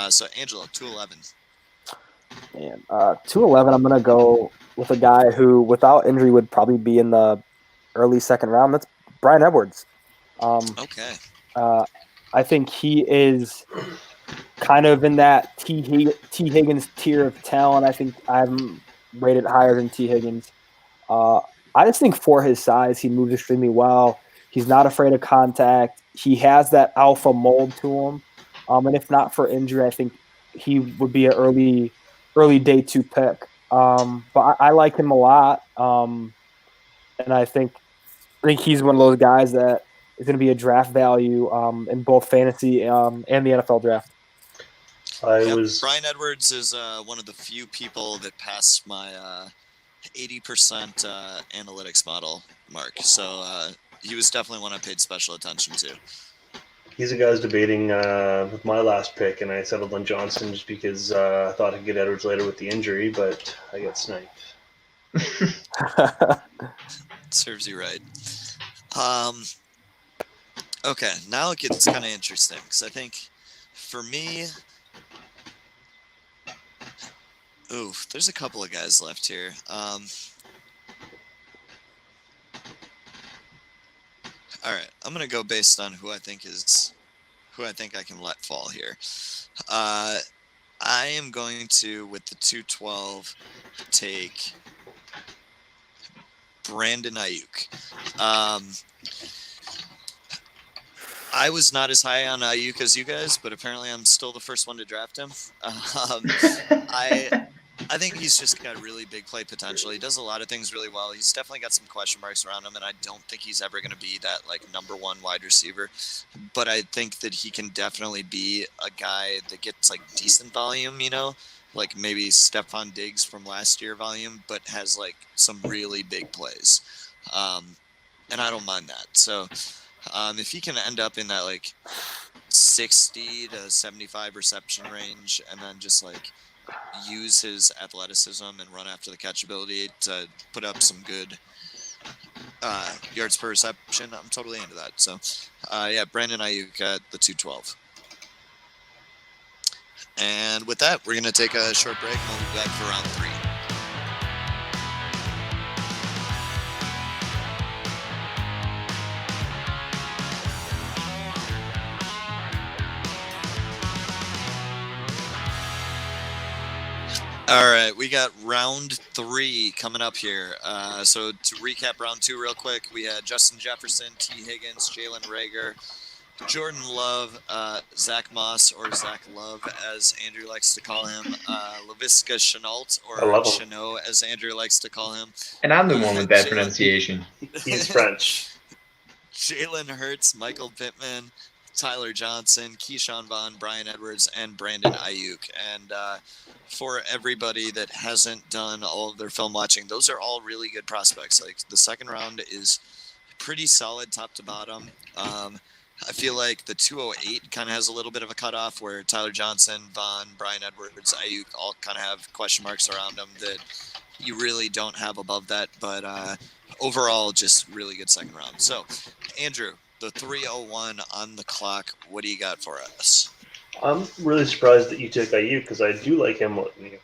So Angelo, 211. And 211, I'm gonna go with a guy who, without injury, would probably be in the early second round. That's Brian Edwards. Okay. I think he is kind of in that T. Higgins tier of talent. I think I'm rated higher than T. Higgins. I just think for his size, he moves extremely well. He's not afraid of contact. He has that alpha mold to him. And if not for injury, I think he would be an early day 2 pick. But I like him a lot. And I think he's one of those guys that is going to be a draft value in both fantasy and the NFL draft. Brian Edwards is one of the few people that passed my 80% analytics model mark. So he was definitely one I paid special attention to. He's a guy I was debating with my last pick, and I settled on Johnson just because I thought I'd get Edwards later with the injury, but I got sniped. Serves you right. Okay, now it gets kind of interesting because I think for me, there's a couple of guys left here. All right, I'm gonna go based on who I think I can let fall here. I am going to, with the 212, take Brandon Ayuk. I was not as high on Ayuk as you guys, but apparently I'm still the first one to draft him. I think he's just got really big play potential. He does a lot of things really well. He's definitely got some question marks around him, and I don't think he's ever going to be that like number one wide receiver. But I think that he can definitely be a guy that gets like decent volume, like maybe Stephon Diggs from last year volume, but has like some really big plays. And I don't mind that. So if he can end up in that like 60 to 75 reception range and then just like use his athleticism and run after the catchability to put up some good yards per reception, I'm totally into that. So Brandon Ayuk at the 212. And with that, we're going to take a short break and we'll be back for round 3. All right, we got round 3 coming up here. So to recap round 2 real quick, we had Justin Jefferson, T. Higgins, Jalen Reagor, Jordan Love, Zach Moss, or Zach Love, as Andrew likes to call him, Laviska Shenault, or Shenault, as Andrew likes to call him. And I'm the one with that pronunciation. He's French. Jalen Hurts, Michael Pittman, Tyler Johnson, Keyshawn Vaughn, Brian Edwards, and Brandon Ayuk. And for everybody that hasn't done all of their film watching, those are all really good prospects. Like the second round is pretty solid top to bottom. I feel like the 208 kind of has a little bit of a cutoff where Tyler Johnson, Vaughn, Brian Edwards, Ayuk all kind of have question marks around them that you really don't have above that. But overall, just really good second round. So, Andrew, the 301 on the clock. What do you got for us? I'm really surprised that you took Ayuk because I do like him more than you.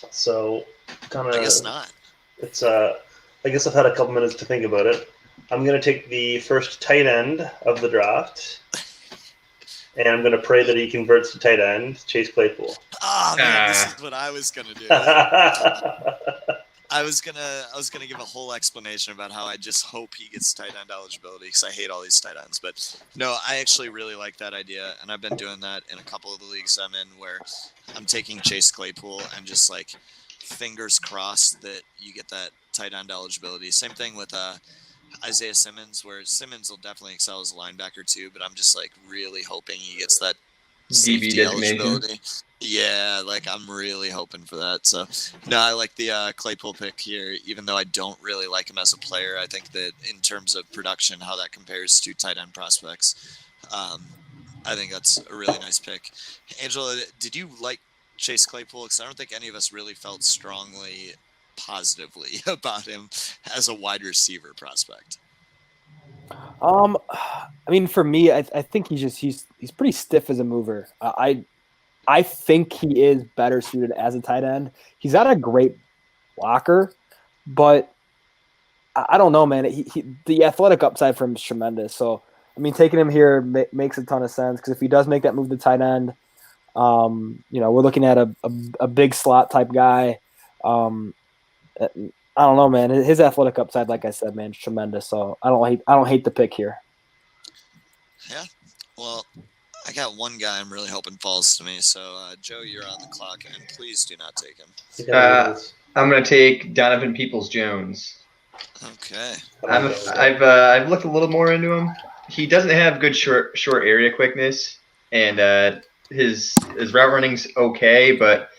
So, kind of. I guess not. It's I guess I've had a couple minutes to think about it. I'm going to take the first tight end of the draft, and I'm going to pray that he converts to tight end, Chase Claypool. Oh man, this is what I was gonna do. I was gonna give a whole explanation about how I just hope he gets tight end eligibility because I hate all these tight ends. But no, I actually really like that idea, and I've been doing that in a couple of the leagues I'm in where I'm taking Chase Claypool and just like fingers crossed that you get that tight end eligibility. Same thing with Isaiah Simmons, where Simmons will definitely excel as a linebacker too, but I'm just like really hoping he gets that safety eligibility. Yeah, like I'm really hoping for that. So no, I like the Claypool pick here, even though I don't really like him as a player. I think that in terms of production, how that compares to tight end prospects, I think that's a really nice pick. Angela, did you like Chase Claypool? Because I don't think any of us really felt strongly positively about him as a wide receiver prospect? I mean, for me, I think he's pretty stiff as a mover. I think he is better suited as a tight end. He's not a great blocker, but I don't know, man. The athletic upside for him is tremendous. So, I mean, taking him here makes a ton of sense because if he does make that move to tight end, we're looking at a big slot type guy. I don't know, man. His athletic upside, like I said, man, is tremendous. So I don't hate the pick here. Yeah. Well, I got one guy I'm really hoping falls to me. So Joe, you're on the clock, and please do not take him. I'm gonna take Donovan Peoples-Jones. Okay. I've looked a little more into him. He doesn't have good short area quickness, and his route running's okay, but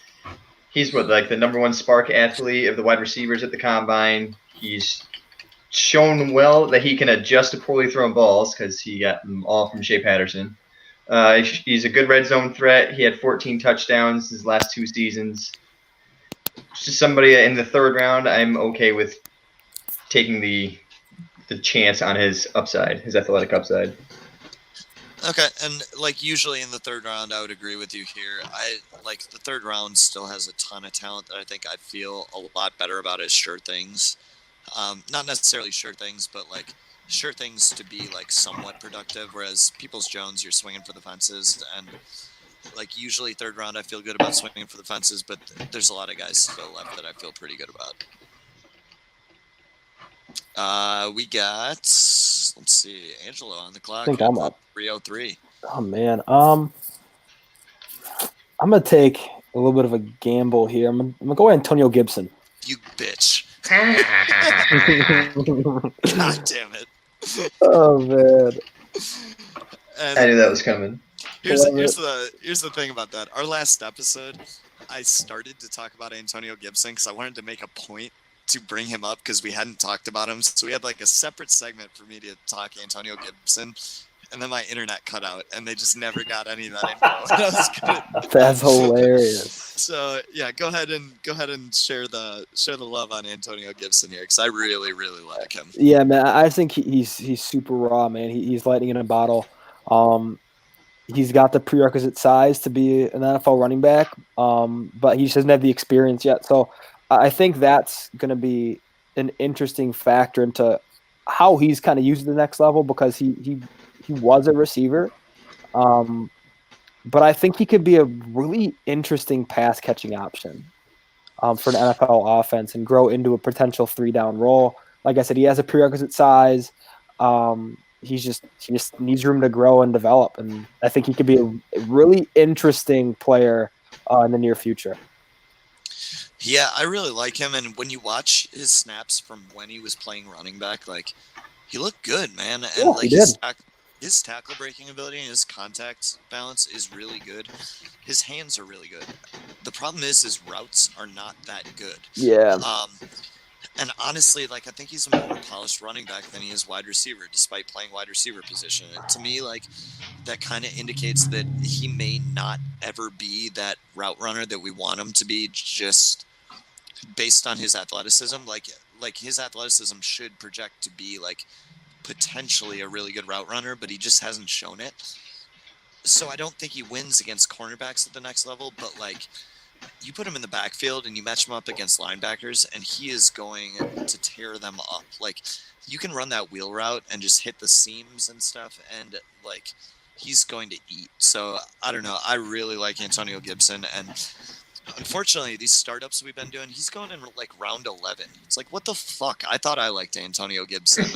he's like the number one spark athlete of the wide receivers at the combine. He's shown well that he can adjust to poorly thrown balls because he got them all from Shea Patterson. He's a good red zone threat. He had 14 touchdowns his last 2 seasons. Just somebody in the 3rd round, I'm okay with taking the chance on his upside, his athletic upside. Okay, and like usually in the 3rd round, I would agree with you here. I like the 3rd round still has a ton of talent that I think I feel a lot better about as sure things. Not necessarily sure things, but like sure things to be like somewhat productive. Whereas Peoples-Jones, you're swinging for the fences, and like usually 3rd round, I feel good about swinging for the fences, but there's a lot of guys still left that I feel pretty good about. We got, let's see, Angelo on the clock. I think I'm up. 303. Oh man. I'm gonna take a little bit of a gamble here. I'm gonna go Antonio Gibson. You bitch. God damn it. Oh man. And I knew that was coming. here's the thing about that. Our last episode, I started to talk about Antonio Gibson because I wanted to make a point to bring him up because we hadn't talked about him. So we had like a separate segment for me to talk Antonio Gibson, and then my internet cut out, and they just never got any of that info. That's hilarious. So yeah, go ahead and share the love on Antonio Gibson here because I really like him. Yeah, man. I think he's super raw, man. He's lightning in a bottle. He's got the prerequisite size to be an NFL running back, but he just doesn't have the experience yet. So I think that's going to be an interesting factor into how he's kind of used at the next level because he was a receiver. But I think he could be a really interesting pass catching option for an NFL offense and grow into a potential 3-down role. Like I said, he has a prerequisite size. He just needs room to grow and develop. And I think he could be a really interesting player in the near future. Yeah, I really like him, and when you watch his snaps from when he was playing running back, like he looked good, man. And Yeah, like he did. his tackle breaking ability and his contact balance is really good. His hands are really good. The problem is his routes are not that good. Yeah. And honestly, like I think he's a more polished running back than he is wide receiver, despite playing wide receiver position. And to me, like that kind of indicates that he may not ever be that route runner that we want him to be, just based on his athleticism. Like his athleticism should project to be like potentially a really good route runner, but he just hasn't shown it. So I don't think he wins against cornerbacks at the next level, but like you put him in the backfield and you match him up against linebackers and he is going to tear them up. Like you can run that wheel route and just hit the seams and stuff, and like he's going to eat. So I don't know. I really like Antonio Gibson, and unfortunately these startups we've been doing, he's going in like round 11. It's like, what the fuck? I thought I liked Antonio Gibson.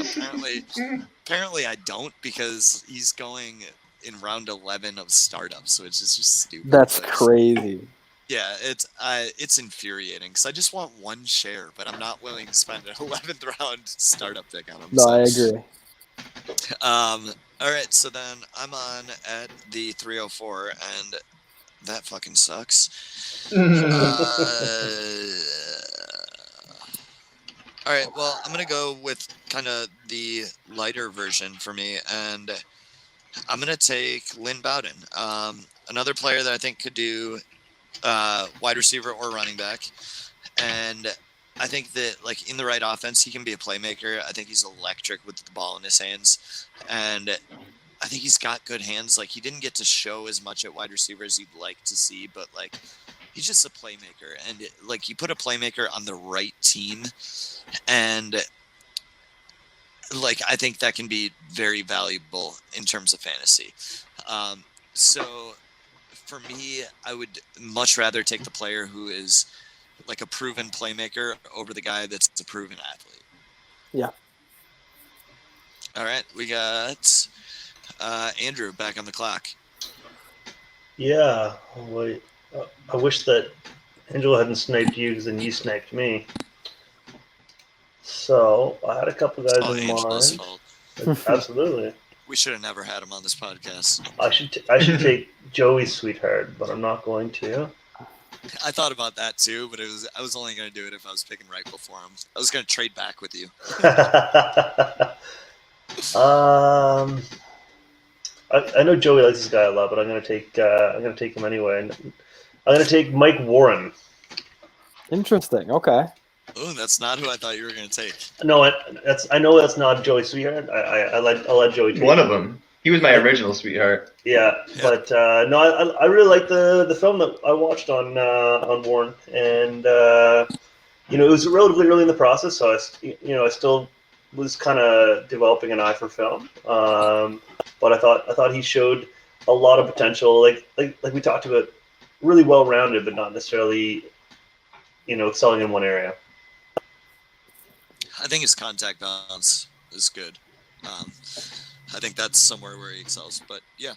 Apparently I don't, because he's going in round 11 of startups, which is just stupid. That's crazy. Yeah, it's infuriating because I just want one share, but I'm not willing to spend an 11th round startup pick on him. No, I agree. All right, so then I'm on at the 304, and that fucking sucks. All right, well, I'm gonna go with kind of the lighter version for me, and I'm gonna take Lynn Bowden, another player that I think could do wide receiver or running back. And I think that like in the right offense, he can be a playmaker. I think he's electric with the ball in his hands, and I think he's got good hands. Like he didn't get to show as much at wide receiver as you'd like to see, but like he's just a playmaker. And like you put a playmaker on the right team, and like I think that can be very valuable in terms of fantasy. So for me, I would much rather take the player who is like a proven playmaker over the guy that's a proven athlete. Yeah. All right, we got Andrew back on the clock. Yeah. Wait. I wish that Angela hadn't sniped you because then you sniped me. So I had a couple guys Oh, in Angela's mind. fault. Absolutely. We should have never had him on this podcast. I should take Joey's sweetheart, but I'm not going to. I thought about that too, but I was only going to do it if I was picking right before him. I was going to trade back with you. I know Joey likes this guy a lot, but I'm gonna take him anyway. And I'm gonna take Mike Warren. Interesting. Okay. Oh, that's not who I thought you were going to take. No, I know that's not Joey's sweetheart. I'll let Joey take One it. of them. He was my original sweetheart. Yeah, but no, I really like the film that I watched on Warren, and it was relatively early in the process, so I still was kind of developing an eye for film. But I thought he showed a lot of potential, like we talked about, really well rounded, but not necessarily, excelling in one area. I think his contact balance is good. I think that's somewhere where he excels. But yeah,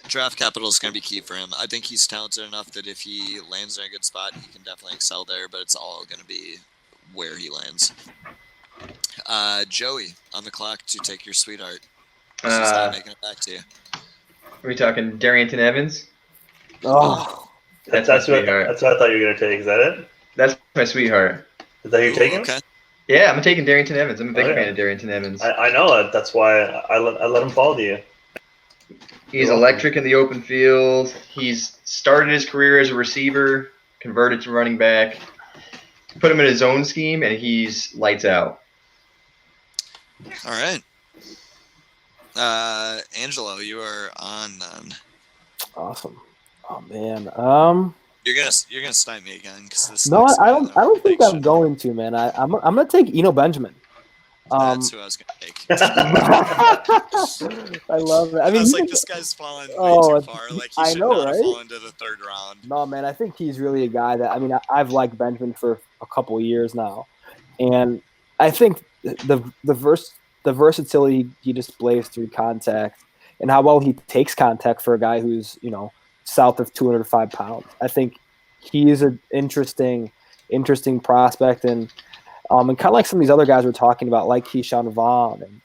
draft capital is going to be key for him. I think he's talented enough that if he lands in a good spot, he can definitely excel there. But it's all going to be where he lands. Joey, on the clock to take your sweetheart. She's not making it back to you. Are we talking Darrington Evans? Oh, That's That's my what sweetheart. I thought you were gonna take. Is that it? That's my sweetheart. Is that who you're Ooh, taking? okay. Yeah, I'm taking Darrington Evans. I'm a big Oh, yeah. fan of Darrington Evans. I know. That's why I let him follow you. He's electric in the open field. He's started his career as a receiver, converted to running back. Put him in his own scheme, and he's lights out. All right. Angelo, you are on then. awesome. Oh man. You're gonna snipe me again because this. No, next I guy don't. that I don't think gonna I'm going to, man. I'm gonna take Eno Benjamin. That's who I was gonna take. I love it. I I mean, was he's like, a- this guy's fallen way Oh, too far. Like he I should know, not have right? fallen to the third round. No, man, I think he's really a guy that I've liked Benjamin for a couple of years now, and I think the versatility he displays through contact and how well he takes contact for a guy who's south of 205 pounds. I think he is an interesting prospect, and kind of like some of these other guys we're talking about, like Keyshawn Vaughn and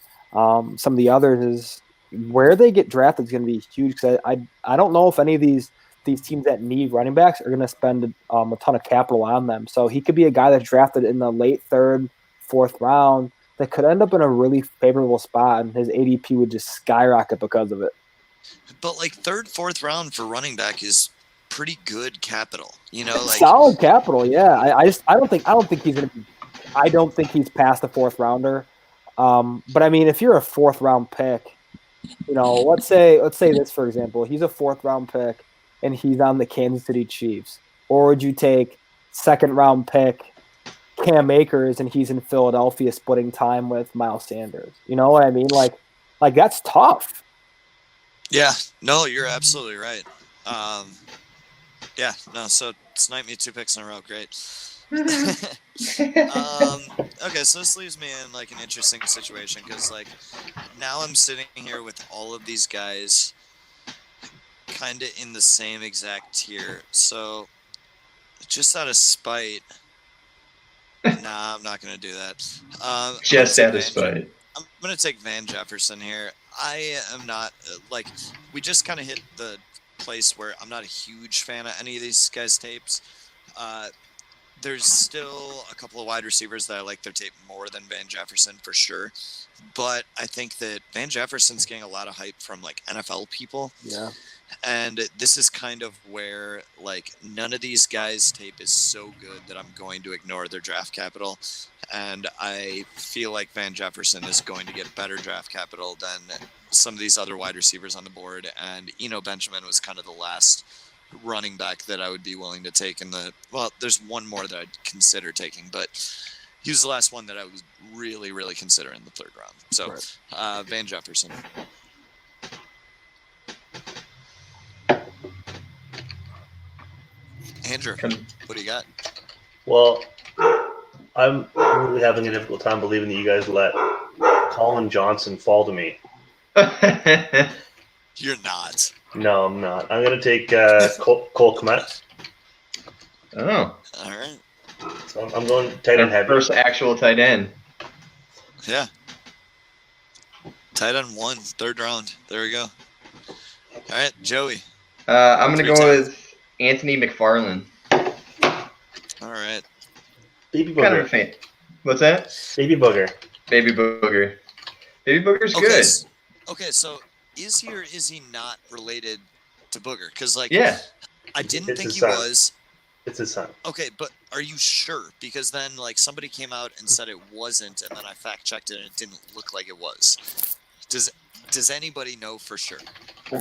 some of the others, is where they get drafted is going to be huge. Because I don't know if any of these teams that need running backs are going to spend a ton of capital on them. So he could be a guy that's drafted in the late third, fourth round that could end up in a really favorable spot, and his ADP would just skyrocket because of it. But like third, fourth round for running back is pretty good capital. Like Solid capital, yeah. I don't think he's going to be. I don't think he's past the fourth rounder. But I mean, if you're a fourth round pick, let's say this for example, he's a fourth round pick and he's on the Kansas City Chiefs, or would you take second round pick Cam Akers and he's in Philadelphia splitting time with Miles Sanders? You know what I mean? Like that's tough. Yeah, no, you're absolutely right. Yeah, no, so snipe me 2 picks in a row, great. Okay, so this leaves me in like an interesting situation because like now I'm sitting here with all of these guys kind of in the same exact tier. So just out of spite, nah, I'm not gonna do that. Just out of spite. I'm gonna take Van Jefferson here. I am not like we just kind of hit the place where I'm not a huge fan of any of these guys' tapes. there's still a couple of wide receivers that I like their tape more than Van Jefferson for sure. But I think that Van Jefferson's getting a lot of hype from like NFL people. Yeah. And this is kind of where like none of these guys' tape is so good that I'm going to ignore their draft capital. And I feel like Van Jefferson is going to get better draft capital than some of these other wide receivers on the board. And Eno Benjamin was kind of the last running back that I would be willing to take in the, well, there's one more that I'd consider taking, but he was the last one that I was really, really considering in the third round. So Right. Van Jefferson. Andrew, what do you got? Well, I'm really having a difficult time believing that you guys let Colin Johnson fall to me. You're not. No, I'm not. I'm going to take Cole Kmet. Oh, All right. So I'm going tight end heavy. first actual tight end. Yeah. Tight end 1, third round. There we go. All right, Joey. I'm gonna go 3-10. with Anthony McFarland. All right. Baby Kind of a Booger. fan. What's that? Baby Booger. Baby Booger. Baby Booger's Okay. good. Okay, so is he or is he not related to Booger? Because like, Yeah. I didn't It's think his he son. was. It's his son. Okay, but are you sure? Because then like somebody came out and said it wasn't, and then I fact checked it and it didn't look like it was. Does anybody know for sure? All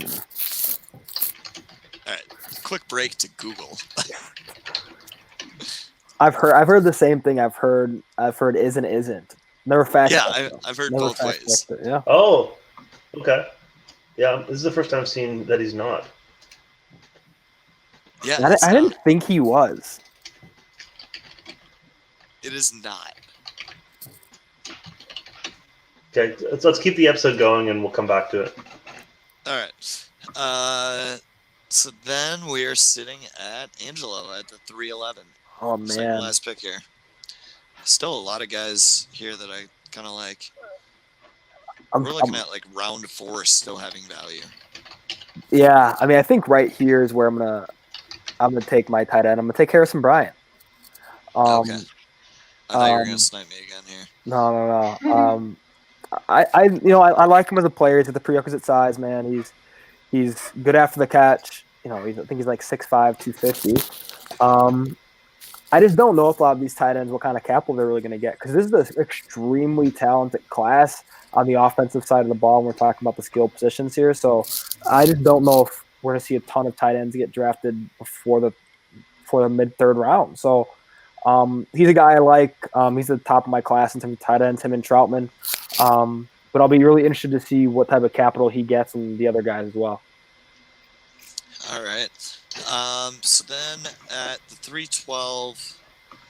right, quick break to Google. I've heard the same thing. I've heard isn't. Never fact. Yeah, checked it. I've heard Never both fact ways. checked it, yeah. Oh, okay. Yeah, this is the first time I've seen that he's not. Yeah, I it's didn't not. think he was. It is not. Okay, let's keep the episode going and we'll come back to it. All right. So then we are sitting at Angelo at the 311. Oh Second man. last pick here. Still a lot of guys here that I kind of like. I'm, We're looking at like round 4 still having value. yeah, I mean, I think right here is where I'm gonna take my tight end. I'm gonna take Harrison Bryant. Okay. I thought you were gonna um, snipe me again here. No. I like him as a player. He's at the prerequisite size, man. He's good after the catch. I think he's like 6'5", 250. I just don't know if a lot of these tight ends what kind of capital they're really going to get, because this is an extremely talented class on the offensive side of the ball when we're talking about the skill positions here. So I just don't know if we're going to see a ton of tight ends get drafted before the mid-third round. So he's a guy I like. He's at the top of my class in terms of tight ends, him and Troutman. But I'll be really interested to see what type of capital he gets and the other guys as well. All right. So then at the 312,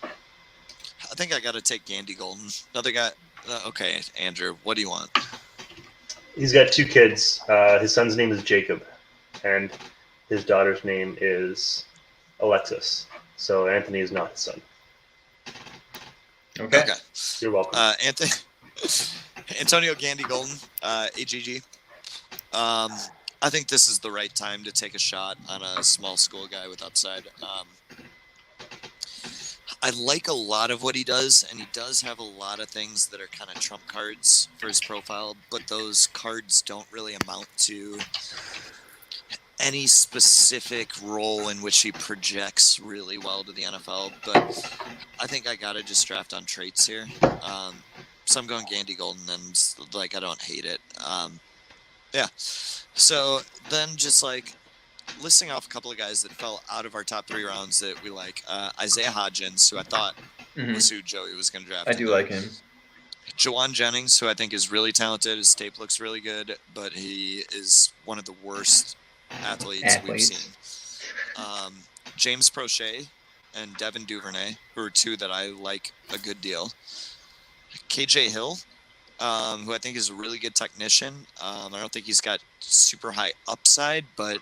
I think I got to take Gandy Golden. Another guy. Okay, Andrew, what do you want? He's got 2 kids. His son's name is Jacob, and his daughter's name is Alexis. So Anthony is not his son. Okay. Okay. You're welcome. Antonio Gandy Golden, AGG. I think this is the right time to take a shot on a small school guy with upside. I like a lot of what he does, and he does have a lot of things that are kind of trump cards for his profile, but those cards don't really amount to any specific role in which he projects really well to the NFL. But I think I got to just draft on traits here. So I'm going Gandy Golden, and like I don't hate it. Yeah. So then just like listing off a couple of guys that fell out of our top 3 rounds that we like. Isaiah Hodgins, who I thought was who Joey was going to draft. I do like him. Jawan Jennings, who I think is really talented. His tape looks really good, but he is one of the worst athletes we've seen. James Prochet and Devin Duvernay, who are 2 that I like a good deal. KJ Hill, who I think is a really good technician. I don't think he's got super high upside, but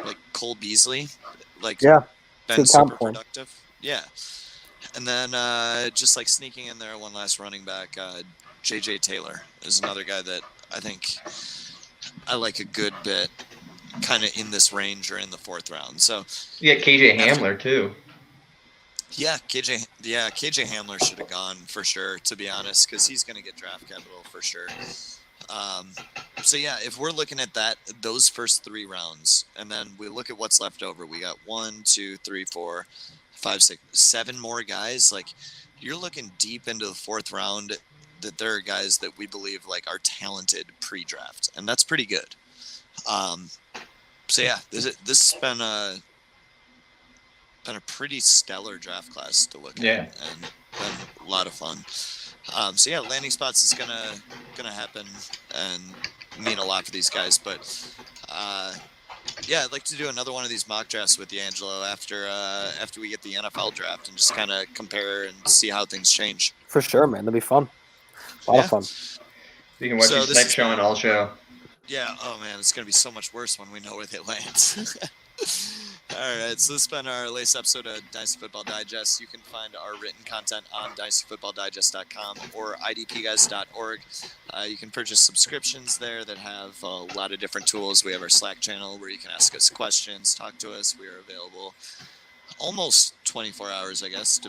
like Cole Beasley, like Yeah, been good super comp for him. productive. Yeah. And then just like sneaking in there one last running back, JJ Taylor is another guy that I think I like a good bit, kind of in this range or in the 4th round. So You get KJ Hamler too. Yeah, KJ Hamler should have gone for sure, to be honest, because he's going to get draft capital for sure. So yeah, if we're looking at those first 3 rounds, and then we look at what's left over, we got 1, 2, 3, 4, 5, 6, 7 more guys. Like, you're looking deep into the 4th round that there are guys that we believe like are talented pre-draft, and that's pretty good. So yeah, this has been a pretty stellar draft class to look at, and been a lot of fun. So yeah, landing spots is gonna happen and mean a lot for these guys. But yeah, I'd like to do another one of these mock drafts with you, Angelo, after we get the NFL draft, and just kind of compare and see how things change. For sure, man. That'll be fun. A lot of fun. You can watch your snipe show and all show. Yeah. Oh man, it's gonna be so much worse when we know where it lands. All right, so this has been our latest episode of Dynasty Football Digest. You can find our written content on dynastyfootballdigest.com or idpguys.org. You can purchase subscriptions there that have a lot of different tools. We have our Slack channel where you can ask us questions, talk to us. We are available almost 24 hours, I guess,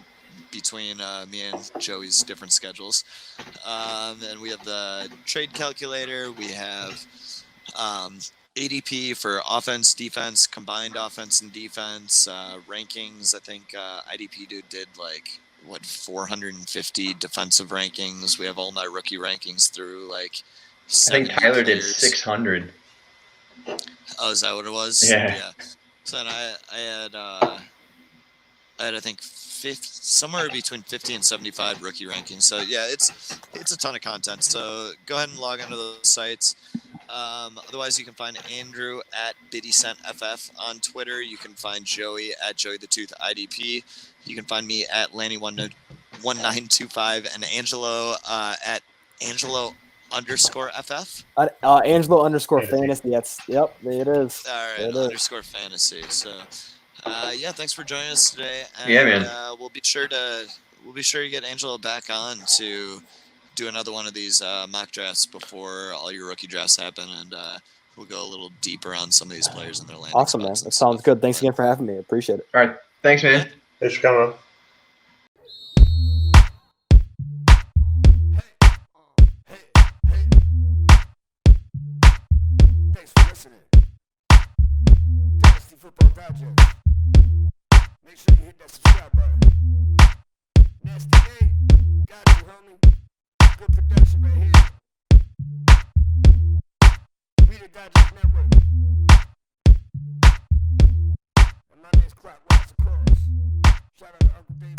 between me and Joey's different schedules. And we have the trade calculator. We have ADP for offense, defense, combined offense and defense, rankings. I think IDP dude did like 450 defensive rankings. We have all my rookie rankings through like. I think Tyler did 600. Oh, is that what it was? Yeah. So then I had I think somewhere between 50 and 75 rookie rankings. So yeah, it's a ton of content. So go ahead and log onto those sites. Otherwise, you can find Andrew at BiddyCentFF on Twitter. You can find Joey at Joey the Tooth IDP. You can find me at Lanny1925 and Angelo at Angelo_FF. Angelo_fantasy. Yep, it is. All right, _fantasy. So, yeah, thanks for joining us today. And, yeah, man. We'll be sure to get Angelo back on to do another one of these mock drafts before all your rookie drafts happen, and we'll go a little deeper on some of these players and their landing Awesome, man. That sounds good. Thanks again for having me. Appreciate it. All right. Thanks, man. Thanks for coming on. Thanks for listening. Dynasty Football Digest. Make sure you hit that subscribe button. Nasty day. Got you, homie. Good production right here. Reader Digest Network. And my name's Clark Ross, of course. Shout out to Uncle David.